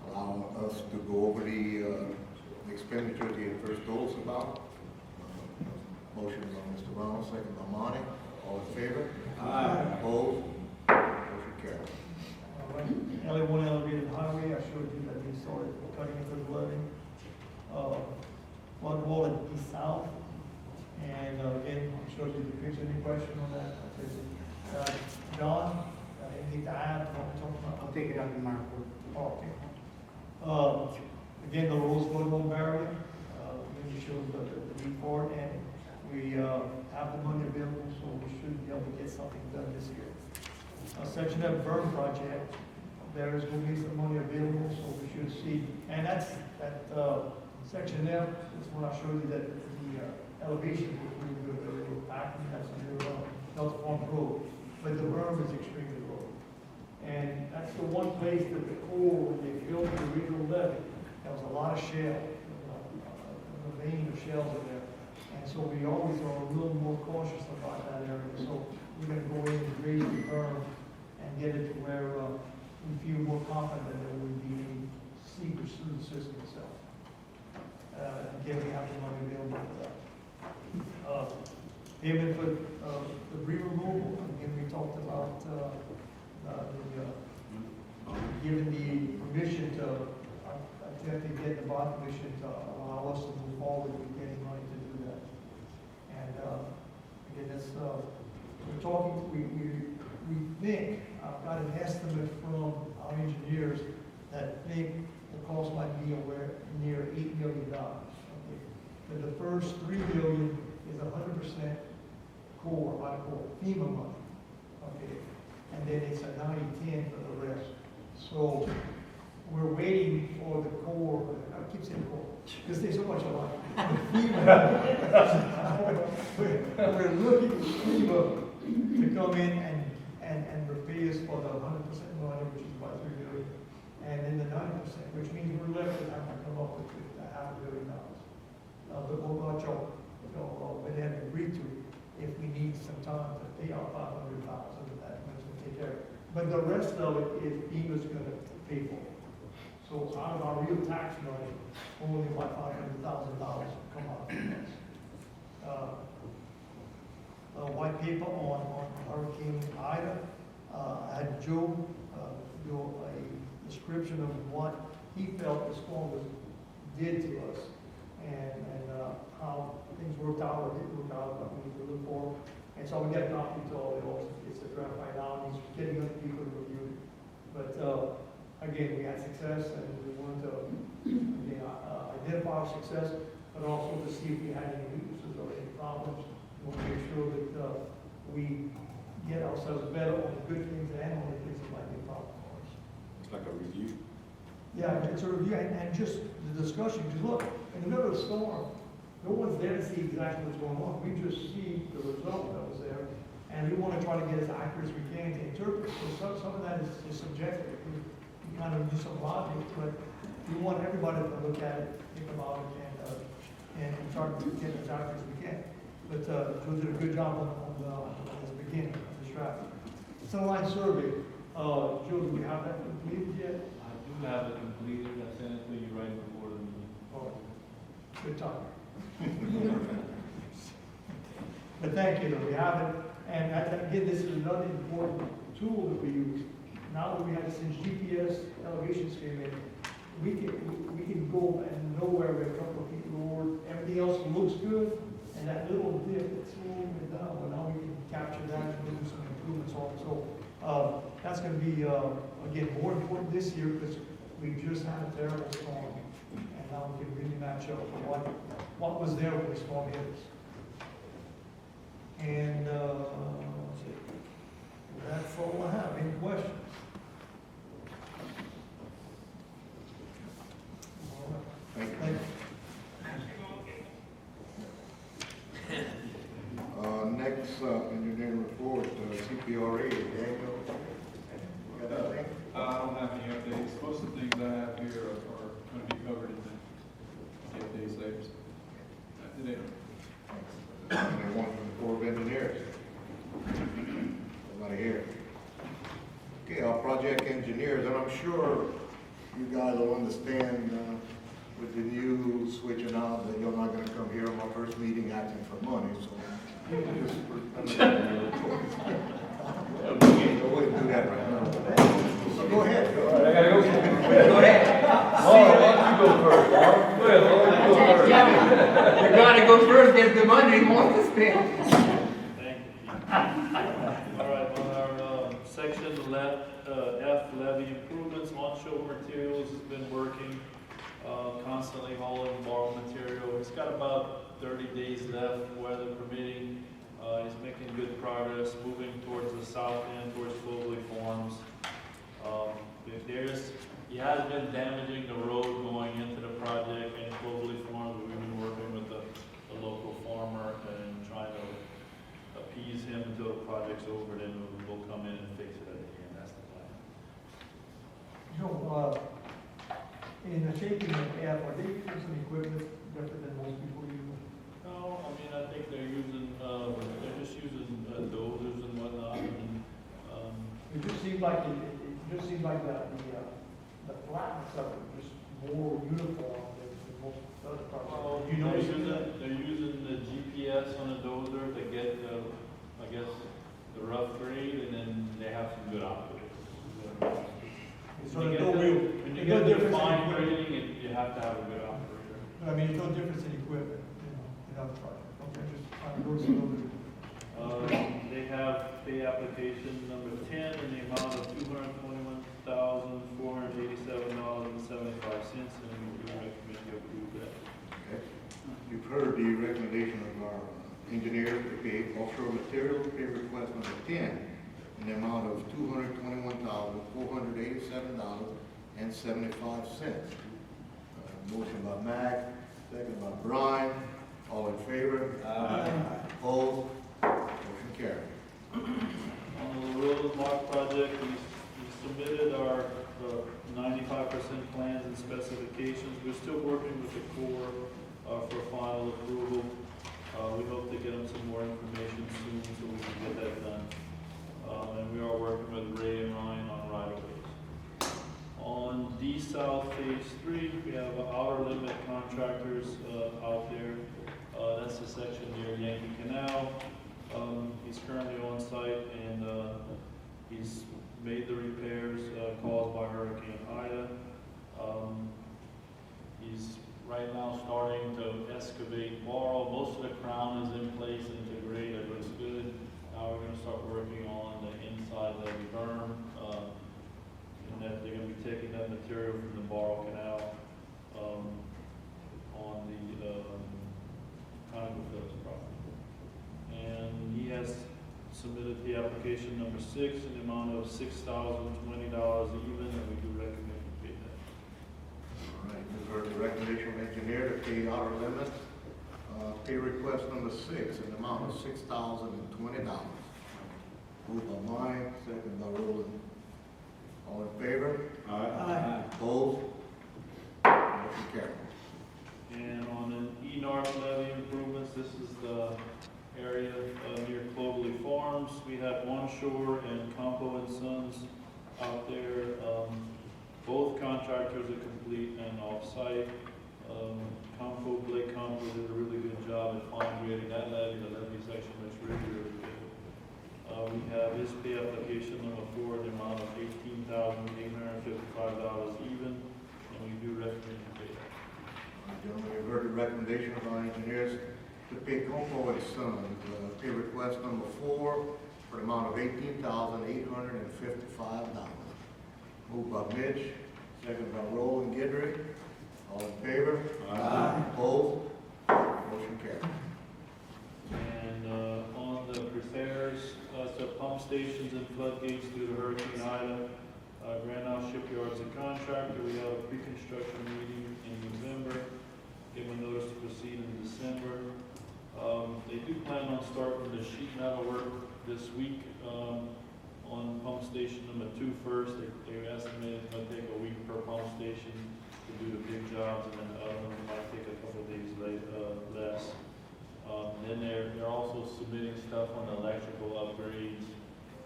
Speaker 2: allow us to go over the expenditure the first told us about. Motion by Mr. Brown, second by Monty. All in favor?
Speaker 3: Aye.
Speaker 2: Opposed? Motion carries.
Speaker 6: All right, LA1 elevated highway, I showed you that we started cutting into the levee. Flood wall at east south. And again, I showed you the picture. Any question on that? John, anything to add?
Speaker 1: I'll take it up in my report.
Speaker 6: Okay. Again, the Rose Bloodbone barrier, we showed the report, and we have the money available, so we should be able to get something done this year. Section F burn project, there is going to be some money available, so we should see, and that's that section F is when I showed you that the elevation was really good, they were packing, that's a new Delta Farm Road, but the berm is extremely low. And that's the one place that the Corps, when they built the original levee, there was a lot of shale, a vein of shells in there. And so we always are a little more cautious about that area. So we're going to go in and raise the berm and get it to where we feel more confident that there would be any seepage through the system itself. Again, we have the money available for that. Payment for debris removal, again, we talked about giving the permission to, attempt to get the bond permission to allow us to move forward with getting money to do that. And again, that's, we're talking, we think, I've got an estimate from our engineers that think the cost might be near $8 million. Okay. But the first $3 million is 100% core, FEMA money. Okay. And then it's a 90-10 for the rest. So we're waiting for the Corps, I keep saying Corps, because there's so much alike. We're looking for FEMA to come in and repay us for the 100% money, which is about $3 million, and then the 90%, which means we're left with having to come up with $500 million. But we'll watch out, but they have agreed to if we need some time to pay out $500,000 of that, which will take care of it. But the rest of it is FEMA's going to pay for. So out of our real tax money, only about $500,000 come out of this. White paper on Hurricane Ida. I had Joe do a description of what he felt the storm did to us and how things worked out or didn't work out, what we need to look for. And so we got a copy to all the officers. It's a draft right now, and he's getting other people to review it. But again, we had success, and we wanted to again, identify our success, but also to see if we had any weaknesses or any problems. We want to make sure that we get ourselves better on the good things and on the things that might be a problem for us.
Speaker 7: It's like a review.
Speaker 6: Yeah, it's a review, and just the discussion, because look, in the middle of the storm, no one's there to see exactly what's going on. We just see the result that was there, and we want to try to get as accurate as we can to interpret. So some of that is subjective. We kind of use some logic, but we want everybody to look at it, think about it, and try to get as accurate as we can. But Joe did a good job on the beginning of this draft. Centerline survey, Joe, do we have that completed yet?
Speaker 10: I do have it completed, I sent it to you right before the meeting.
Speaker 6: Oh, good time. But thank you, though, we have it, and again, this is another important tool that we use. Now that we have since GPS elevations came in, we can go and know where we're a couple of feet lower, everything else looks good, and that little dip that's slowing it down, well, now we can capture that and do some improvements on it. So, that's gonna be, again, more important this year, because we just had a terrible storm, and now we can really match up with what was there when the storm hit us. And, that's all I have. Any questions? All right.
Speaker 2: Thank you. Next, engineering report, CPRA, Daniel. You got anything?
Speaker 10: I don't have any updates. Most of the things I have here are going to be covered in the days later. Today.
Speaker 2: Anyone from the Corps of Engineers? Nobody here. Okay, our project engineers, and I'm sure you guys will understand with the new switching out that you're not gonna come here on my first meeting asking for money, so. Just no way to do that right now. So go ahead.
Speaker 3: I gotta go. Go ahead. Oh, you go first, Mark. Well, you go first.
Speaker 4: The guy that goes first gets the money he wants to spend.
Speaker 11: Thank you. All right, on our section F, levee improvements, onshore materials has been working, constantly hauling borrowed material. It's got about 30 days left, weather permitting. He's making good progress, moving towards the south end, towards Clovelly Farms. He has been damaging the road going into the project and Clovelly Farms, but we've been working with the local farmer and trying to appease him until the project's over, then we'll come in and fix it at the end. That's the plan.
Speaker 6: Joe, in the shaping of F, are they using some equipment different than most people use?
Speaker 11: No, I mean, I think they're just using dozers and whatnot. And,
Speaker 6: It just seems like the flatness of it just more uniform than most other
Speaker 11: well,
Speaker 6: projects. You notice
Speaker 11: they're using the GPS on a dozer to get I guess, the rough grade, and then they have some good operators.
Speaker 6: So there's no real,
Speaker 11: When you
Speaker 6: there's no
Speaker 11: get the
Speaker 6: difference in
Speaker 11: fine
Speaker 6: equipment.
Speaker 11: grading, you have to have a good operator.
Speaker 6: I mean, there's no difference in equipment, in other projects. Okay, just trying to go to some other.
Speaker 11: They have pay application number 10 in the amount of $221,487.75, and we recommend you approve that.
Speaker 2: Okay. You've heard the recommendation of our engineers to pay offshore materials, pay request number 10 in the amount of $221,487.75. Motion by Mac, second by Brian. All in favor? Aye. Opposed? Motion carried.
Speaker 11: On the Road Mark project, we submitted our 95% plans and specifications. We're still working with the Corps for final approval. We hope to get them some more information soon so we can get that done. And we are working with Ray and Ryan on right-of-ways. On D South Phase 3, we have outer limit contractors out there. That's the section near Yankee Canal. He's currently on site and he's made the repairs caused by Hurricane Ida. He's right now starting to excavate borrow. Most of the crown is in place and to grade, it looks good. Now we're going to start working on the inside of the berm. And that they're going to be taking that material from the Borrow Canal on the Conoco property. And he has submitted the application number 6 in the amount of $6,020 even, and we do recommend you pay that.
Speaker 2: All right, you've heard the recommendation of engineer to pay outer limits. Pay request number 6 in the amount of $6,020. Moved by Mike, second by Roland. All in favor?
Speaker 9: Aye.
Speaker 2: Opposed? Motion carried.
Speaker 11: And on an ENARC levee improvements, this is the area near Clovelly Farms. We have Onshore and Campo and Sons out there. Both contractors are complete and off-site. Blake Campo did a really good job at fine grading that levee. The levee section looks really, really good. We have his pay application number 4, the amount of $18,855 even, and we do recommend you pay that.
Speaker 2: Gentlemen, you've heard the recommendation of our engineers to pay Campo and Sons, pay request number 4 for the amount of $18,855. Moved by Mitch, second by Roland Guidry. All in favor?
Speaker 3: Aye.
Speaker 2: Opposed? Motion carried.
Speaker 11: And on the repairs, so pump stations and floodgates due to Hurricane Ida, Grand Isle Shipyard's a contractor. We have a pre-construction meeting in November. Give them a notice to proceed in December. They do plan on starting the sheet metal work this week on pump station number 2 first. They estimated it's going to take a week per pump station to do the big jobs, and then the other one might take a couple of days less. Then they're also submitting stuff on the electrical upgrades,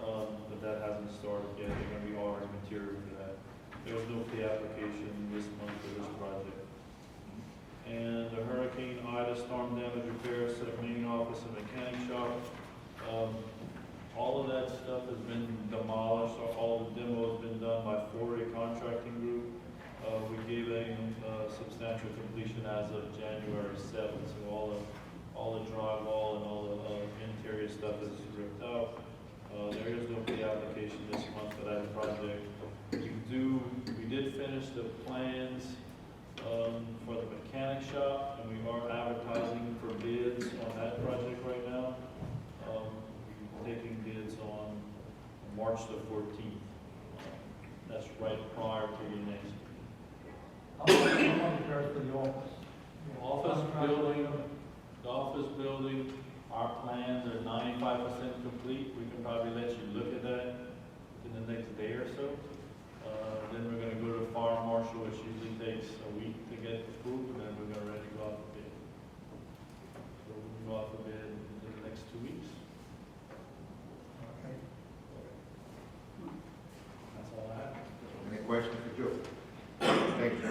Speaker 11: but that hasn't started yet. They're going to be ordering material for that. There's no pay application this month for this project. And the Hurricane Ida storm damage repairs to the main office and mechanic shop. All of that stuff has been demolished, or all the demo has been done by Foray Contracting Group. We gave a substantial completion as of January 7th, so all the drywall and all the interior stuff is ripped out. There is no pay application this month for that project. We did finish the plans for the mechanic shop, and we are advertising for bids on that project right now. We're taking bids on March the 14th. That's right prior to your next meeting.
Speaker 6: How much repairs for the office?
Speaker 11: The office building, our plans are 95% complete. We can probably let you look at that in the next day or so. Then we're going to go to fire marshal, which usually takes a week to get approved, and then we're going to ready to go out for bid. So we'll go out for bid in the next 2 weeks.
Speaker 6: Okay.
Speaker 11: That's all I have.
Speaker 2: Any questions for Joe? Thank you.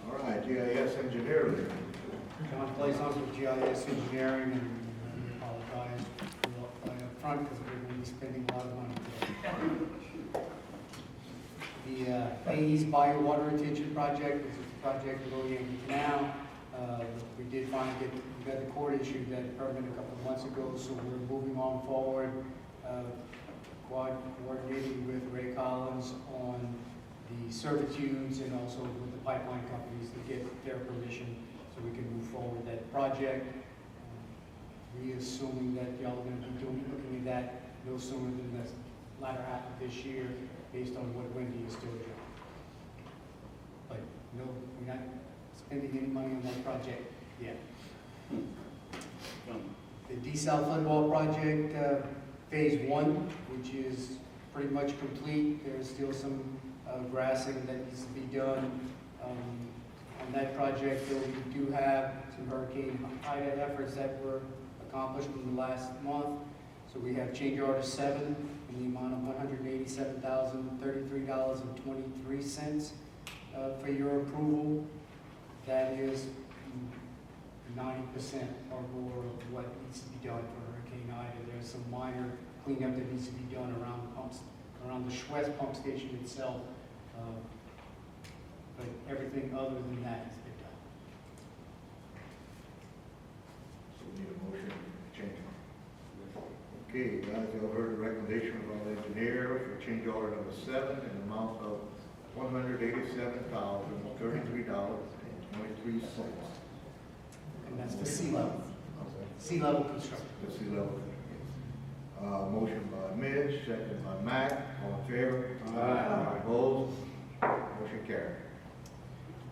Speaker 2: All right, GIS engineering.
Speaker 12: John Blazon with GIS Engineering, and I apologize for right up front because we're going to be spending a lot of money today. The Hayes Biowater Retention Project is a project below the Canal. We did finally we got the court issued that permit a couple of months ago, so we're moving on forward, coordinating with Ray Collins on the servitudes and also with the pipeline companies to get their permission so we can move forward that project. We assuming that y'all are going to be looking at that no sooner than the latter half of this year, based on what Wendy is still doing. But no, we're not spending any money on that project yet. The desal flood wall project, phase 1, which is pretty much complete. There's still some grassing that needs to be done. On that project, though, we do have some Hurricane Ida efforts that were accomplished in the last month. So we have change order 7 in the amount of $187,033.23 for your approval. That is 90% or more of what needs to be done for Hurricane Ida. There's some minor cleanup that needs to be done around the pumps, around the Schwest pump station itself. But everything other than that has been done.
Speaker 2: So we need a motion to change it. Okay, guys, y'all heard the recommendation of our engineer for change order number 7 in the amount of $187,033.23.
Speaker 12: And that's the sea level. Sea level construction.
Speaker 2: The sea level. Motion by Mitch, second by Mac. All in favor? Aye. Opposed? Motion carried.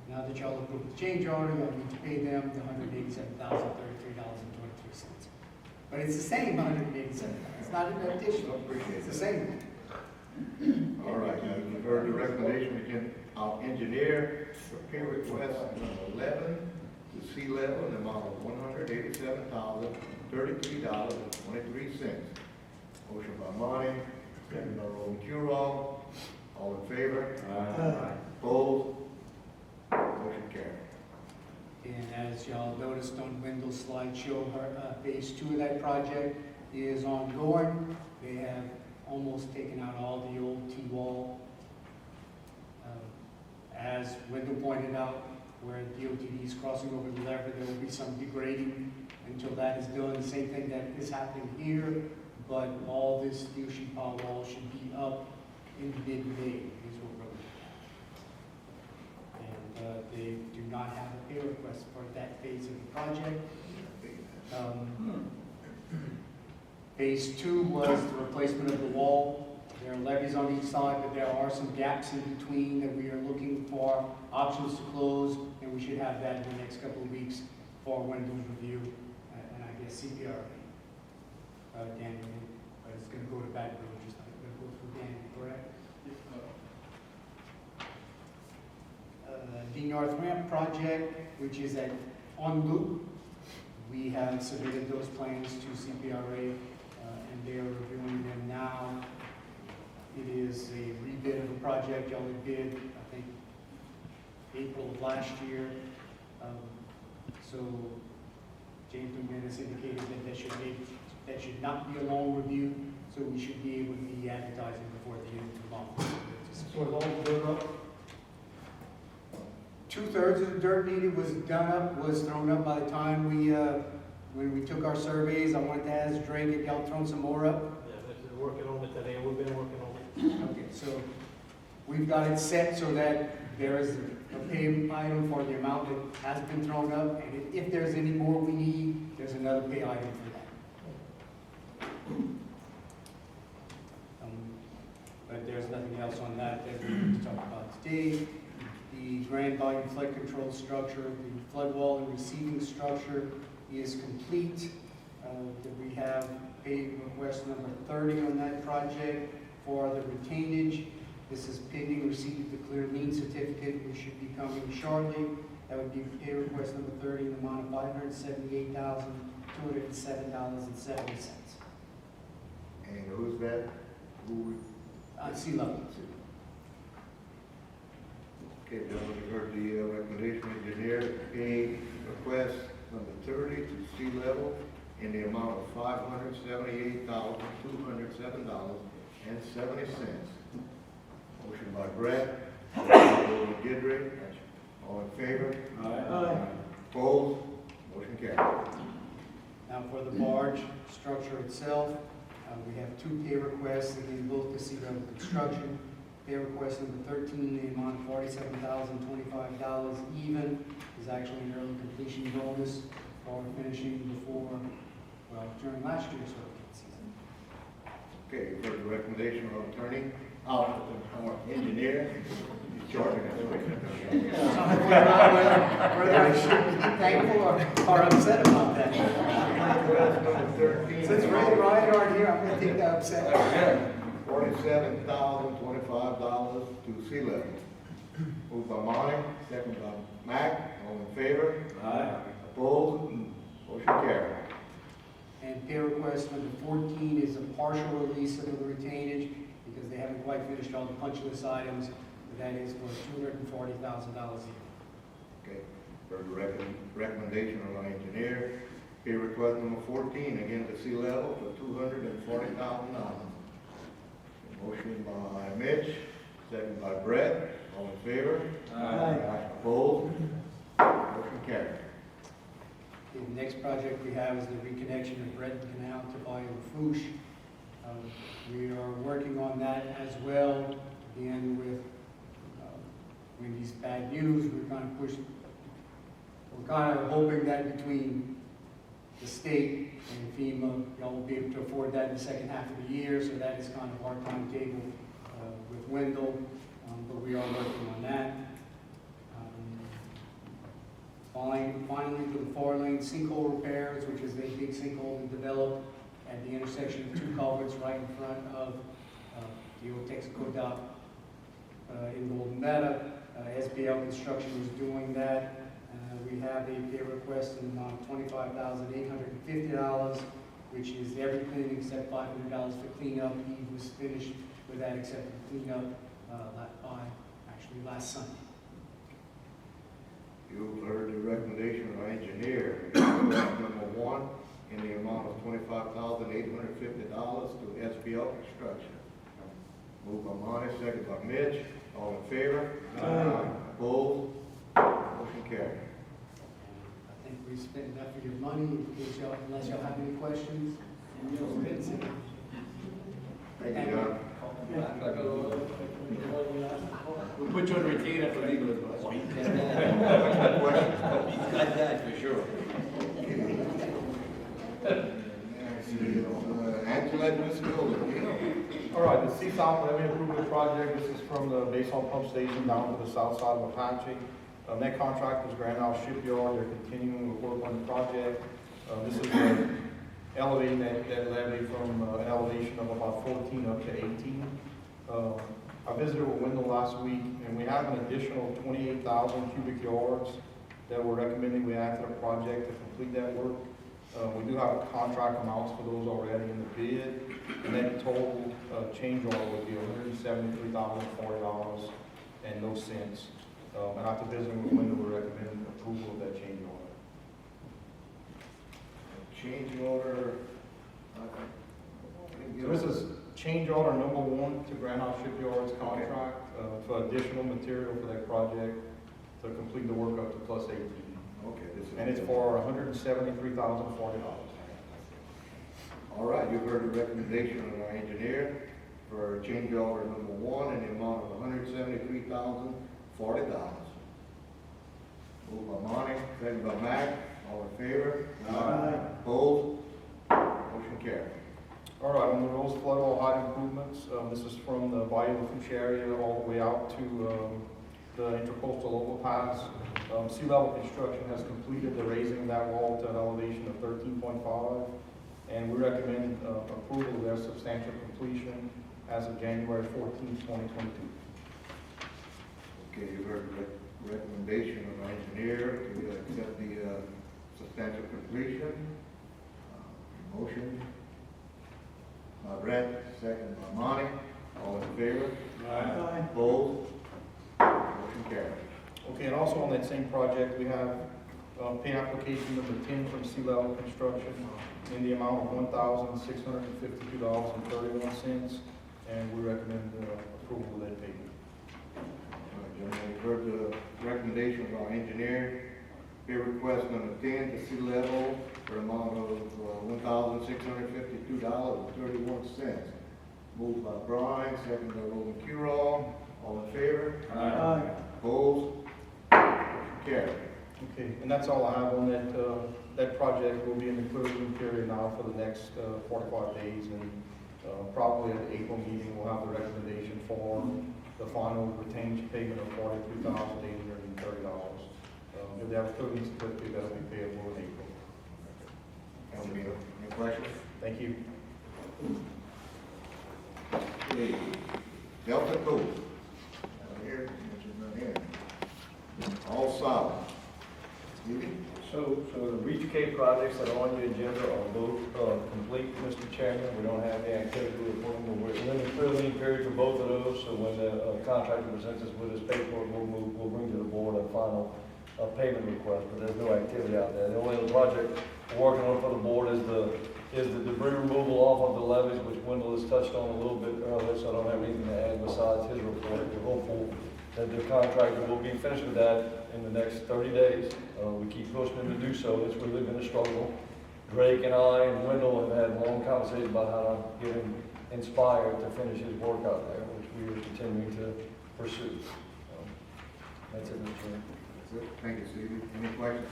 Speaker 12: Now that y'all approved the change order, y'all need to pay them the $187,033.23. But it's the same 187. It's not an addition.
Speaker 2: Appreciate
Speaker 12: It's the
Speaker 2: it.
Speaker 12: same.
Speaker 2: All right, now you've heard the recommendation again, our engineer, for pay request number 11 to sea level in the amount of $187,033.23. Motion by Monty, second by Roland Curall. All in favor?
Speaker 3: Aye.
Speaker 2: Opposed? Motion carried.
Speaker 12: And as y'all noticed on Wendell's slideshow, phase 2 of that project is ongoing. They have almost taken out all the old T-wall. As Wendell pointed out, where DOTD is crossing over the Levee, there will be some degrading until that is done. The same thing that is happening here, but all this steel sheet pile wall should be up in mid-May, is what we're looking at. And they do not have a pay request for that phase of the project. Phase 2 was the replacement of the wall. There are levees on each side, but there are some gaps in between that we are looking for options to close, and we should have that in the next couple of weeks for Wendell's review, and I guess CPR. Daniel, but it's going to go to Baton Rouge, it's not going to go through Daniel, correct? The North Ramp project, which is on loop, we have submitted those plans to CPRA, and they are reviewing them now. It is a rebid of a project y'all had bid, I think, April of last year. So James McManus indicated that that should not be a long review, so we should be able to be advertising before the end of the month.
Speaker 6: So it's all built up?
Speaker 12: 2/3 of the dirt needed was thrown up by the time when we took our surveys. I wanted to ask Drake if y'all thrown some more up.
Speaker 1: Yeah, they're working on it today, we've been working on it.
Speaker 12: Okay, so we've got it set so that there is a pay item for the amount that has been thrown up, and if there's any more we need, there's another pay item for that. But there's nothing else on that we need to talk about today. The grand volume flood control structure, the flood wall and receiving structure is complete. We have pay request number 30 on that project for the retainage. This is pending receipt of the clear lien certificate, which should be coming shortly. That would be pay request number 30 in the amount of $578,207.70.
Speaker 2: And who's that? Who?
Speaker 12: Sea level.
Speaker 2: Okay, gentlemen, you heard the recommendation engineer, pay request number 30 to sea level in the amount of $578,207.70. Motion by Brett, second by Roland Goodrich. All in favor?
Speaker 3: Aye.
Speaker 2: Opposed? Motion carried.
Speaker 12: Now for the barge structure itself, we have 2 pay requests, again, both to sea level construction. Pay request number 13 in the amount of $47,025 even is actually an early completion bonus for finishing during last year's hurricane season.
Speaker 2: Okay, you heard the recommendation of our attorney, our engineer. He's charging us.
Speaker 12: Whether I should be thankful or upset about that.
Speaker 2: Number 13.
Speaker 12: Since Ray and Ryan aren't here, I'm going to take that upset.
Speaker 2: $47,025 to sea level. Moved by Monty, second by Mac. All in favor?
Speaker 3: Aye.
Speaker 2: Opposed? Motion carried.
Speaker 12: And pay request number 14 is a partial release of the retainage because they haven't quite finished all the punch list items. But that is for $240,000 even.
Speaker 2: Okay, heard the recommendation of our engineer. Pay request number 14, again to sea level for $240,000. Motion by Mitch, second by Brett. All in favor?
Speaker 3: Aye.
Speaker 2: Opposed? Motion carried.
Speaker 12: The next project we have is the reconnection of Canal to Lafourche. We are working on that as well. Again, with Wendy's bad news, we're kind of hoping that between the state and FEMA, y'all will be able to afford that in the second half of the year, so that is kind of our timetable with Wendell, but we are working on that. Finally, to the 4-lane sinkhole repairs, which is a big sinkhole we developed at the intersection of 2 culverts right in front of the old Texaco dock in Golden Meadow. SBL Construction is doing that. We have a pay request in the amount of $25,850, which is everything except $500 for cleanup. He was finished with that except for cleanup last Sunday.
Speaker 2: You've heard the recommendation of our engineer, number 1, in the amount of $25,850 to SBL Construction. Moved by Monty, second by Mitch. All in favor? Aye. Opposed? Motion carried.
Speaker 12: I think we spent enough of your money, unless y'all have any questions.
Speaker 2: Thank you, John.
Speaker 3: We'll put you on retainer for legal advice. He's got that for sure.
Speaker 2: Antoinette, Ms. Golden.
Speaker 7: All right, the South Levee Improvement Project, this is from the Basalt Pump Station down to the south side of Apache. That contract was Canal Shipyard. They're continuing with work on the project. This is elevating that levee from an elevation of about 14 up to 18. I visited with Wendell last week, and we have an additional 28,000 cubic yards that we're recommending we add to the project to complete that work. We do have contract amounts for those already in the bid, and that total change order would be $173,040 and no cents. And after visiting with Wendell, we recommend approval of that change order.
Speaker 2: Change order.
Speaker 7: So this is change order number 1 to Canal Shipyard's contract for additional material for that project to complete the work up to plus 18.
Speaker 2: Okay.
Speaker 7: And it's for $173,040.
Speaker 2: All right, you've heard the recommendation of our engineer for change order number 1 in the amount of $173,040. Moved by Monty, second by Mac. All in favor? Aye. Opposed? Motion carried.
Speaker 7: All right, on the Rose Flood Wall height improvements, this is from the Lafourche area all the way out to the intercoastal overpass. Sea level construction has completed the raising of that wall to an elevation of 13.5, and we recommend approval of their substantial completion as of January 14, 2022.
Speaker 2: Okay, you heard the recommendation of our engineer to accept the substantial completion. Motion by Brett, second by Monty. All in favor?
Speaker 6: Aye.
Speaker 2: Opposed? Motion carried.
Speaker 7: Okay, and also on that same project, we have pay application number 10 from Sea Level Construction in the amount of $1,652.31, and we recommend approval of that payment.
Speaker 2: All right, gentlemen, you've heard the recommendation of our engineer. Pay request number 10 to Sea Level for an amount of $1,652.31. Moved by Brian, second by Roland Curall. All in favor?
Speaker 6: Aye.
Speaker 2: Opposed? Motion carried.
Speaker 7: Okay, and that's all I have on that. That project will be in the closing period now for the next 45 days, and probably at the April meeting, we'll have the recommendation for the final retained payment of $43,830. If they have a closing certificate, that'll be payable in April.
Speaker 2: Any questions?
Speaker 7: Thank you.
Speaker 2: Okay. Delta Coast. Not here, Mitchell's not here. All solid. Stevie?
Speaker 3: So the Reach Cape projects that are on the agenda are both complete, Mr. Chairman. We don't have any activity reporting, but we're in the filling period for both of those. So when the contractor presents us with his paperwork, we'll bring to the board a final payment request, but there's no activity out there. The only other project we're working on for the board is the debris removal off of the levees, which Wendell has touched on a little bit earlier, so I don't have anything to add besides his report. We're hopeful that the contractor will be finished with that in the next 30 days. We keep pushing him to do so. It's really been a struggle. Drake and I and Wendell have had long conversations about how to get him inspired to finish his work out there, which we are continuing to pursue. That's it, Mr. Chairman.
Speaker 2: Thank you, Stevie. Any questions?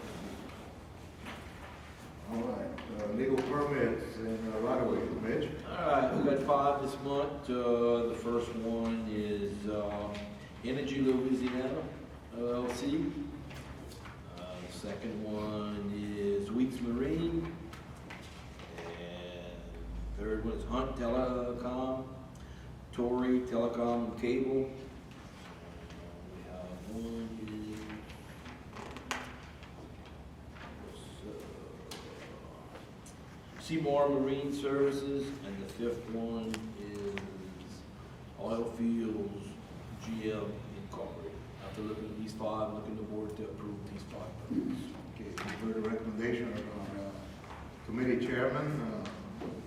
Speaker 2: All right, legal permits and right of way, Mitch.
Speaker 13: All right, we got 5 this month. The first one is Energy Louisiana LLC. second one is Weeks Marine. And third one is Hunt Telecom, Tory Telecom and Cable. We have one is Seymour Marine Services, and the fifth one is Oil Fields GM Incorporated. After looking at these five, looking the board to approve these five.
Speaker 2: Okay, you've heard the recommendation of our committee chairman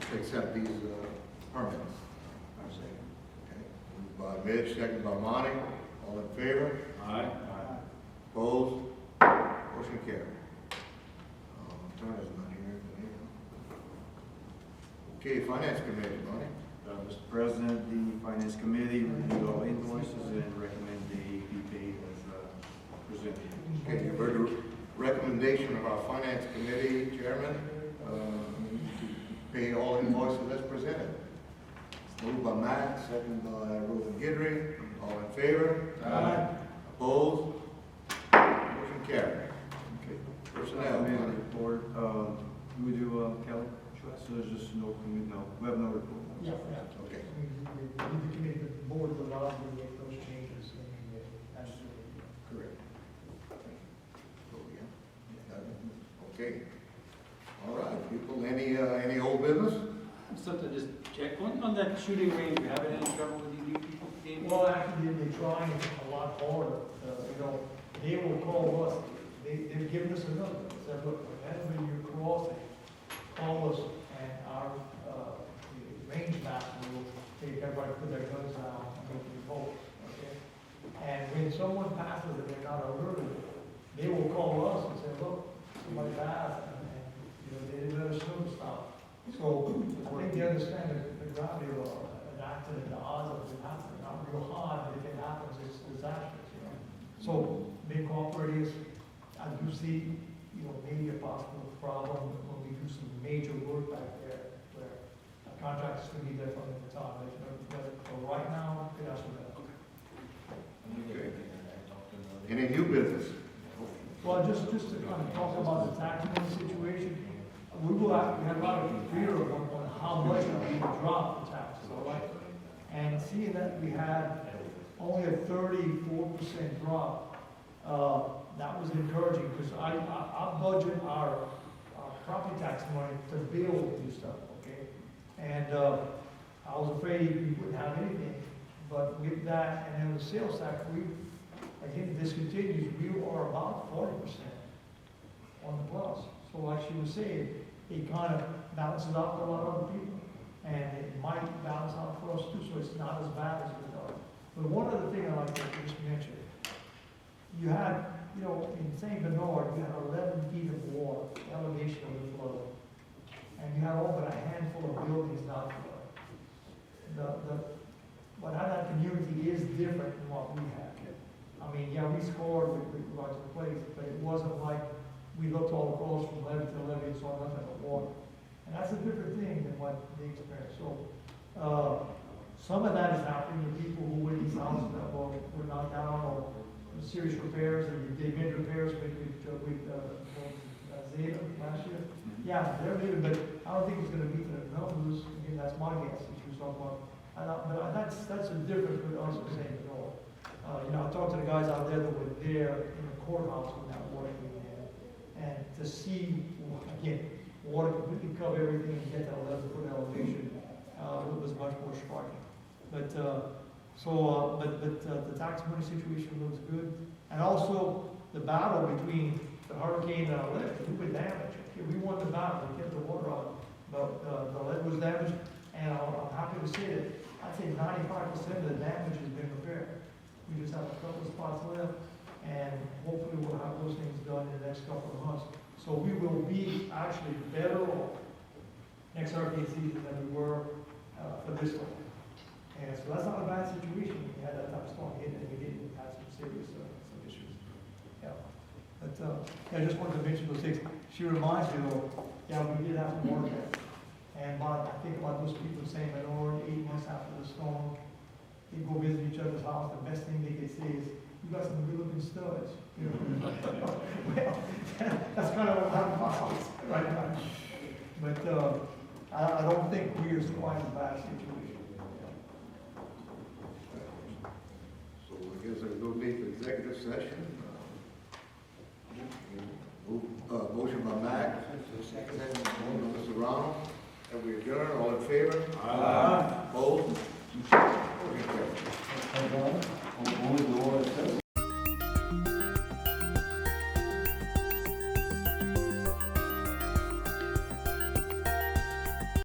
Speaker 2: to accept these permits. Okay, moved by Mitch, second by Monty, all in favor?
Speaker 11: Aye.
Speaker 2: Opposed? Motion carried. Turner's not here today. Okay, finance committee, Monty.
Speaker 14: Mr. President, the Finance Committee reviewed all invoices and recommend they be paid as presented.
Speaker 2: Okay, you've heard the recommendation of our finance committee chairman to pay all invoices as presented. Moved by Matt, second by Rosen Guidry, all in favor?
Speaker 6: Aye.
Speaker 2: Opposed? Motion carried. Okay, personnel,
Speaker 14: Committee
Speaker 2: Monty.
Speaker 14: report, we do Kelly? So there's just no, we have no report.
Speaker 6: Yeah.
Speaker 2: Okay.
Speaker 6: The committee, the board is allowed to make those changes, that's
Speaker 2: Correct. Oh, yeah. Okay. All right, people, any old business?
Speaker 12: Something just check, on that shooting range, you having any trouble with these new people?
Speaker 6: Well, actually, they're trying a lot harder, they will call us, they've given us a number, said, look, whenever you're crossing, call us, and our, range master will take everybody, put their guns down, and go to the vote, okay? And when someone passes and they're not alerted, they will call us and say, look, somebody passed, and they didn't let us know to stop. So, I think they understand the gravity of an accident, the odds of it happening, not real high, but if it happens, it's disastrous, So, being cooperative, I do see, maybe a possible problem when we do some major work back there, where contractors can be there from the top, but for right now, that's what
Speaker 2: Okay. Any new business?
Speaker 6: Well, just to kind of talk about the tax money situation, we have a lot of fear on how much we can drop the taxes, all right? And seeing that we had only a 34% drop, that was encouraging, because I budget our property tax money to build new stuff, okay? And I was afraid we wouldn't have anything, but with that, and then the sales tax, again, this continues, we are about 40% on the plus. So like she was saying, it kind of balances out for a lot of other people, and it might balance out for us too, so it's not as bad as we thought. But one other thing I'd like to just mention, you had, in St. Bernard, you had 11 feet of water, elevation of the flood, and you had all but a handful of buildings not flooded. What that community is different than what we had. I mean, yeah, we scored with regards to place, but it wasn't like we looked all across from levee to levee and saw nothing but water. And that's a different thing than what they experienced. So, some of that is happening to people who were in these houses that were knocked down or serious repairs, and they made repairs with Zeta last year. Yeah, they're leaving, but I don't think it's gonna meet the numbers. Again, that's my guess, that you was talking about. But that's a difference with us and saying no. I talked to the guys out there that were there in the courthouse when that water came in, and to see, again, water completely cover everything and get that 11-foot elevation, it was much more striking. But the tax money situation looks good, and also the battle between the hurricane and our lead, we were damaged. Okay, we won the battle, we kept the water out, but the lead was damaged, and I'm happy to say that I think 95% of the damage has been repaired. We just have a couple of spots left, and hopefully we'll have those things done in the next couple of months. So we will be actually better off next hurricane season than we were for this one. And so that's not a bad situation. We had that type of storm hit, and we didn't have some serious some issues. Yeah. But I just wanted to mention those things. She reminds me though, yeah, we did have some water there. And I think about those people saying that 8 months after the storm, they go visit each other's house. The best thing they could say is, you got some good looking studs. You know? Well, that's kind of what I have in my house right now. But, I don't think we're quite in a bad situation.
Speaker 2: So I guess there's no need for executive session. Motion by Mac, second by Mr. Ronald, and we adjourn, all in favor? Aye. Opposed? Motion carried.
Speaker 3: Only the one that says.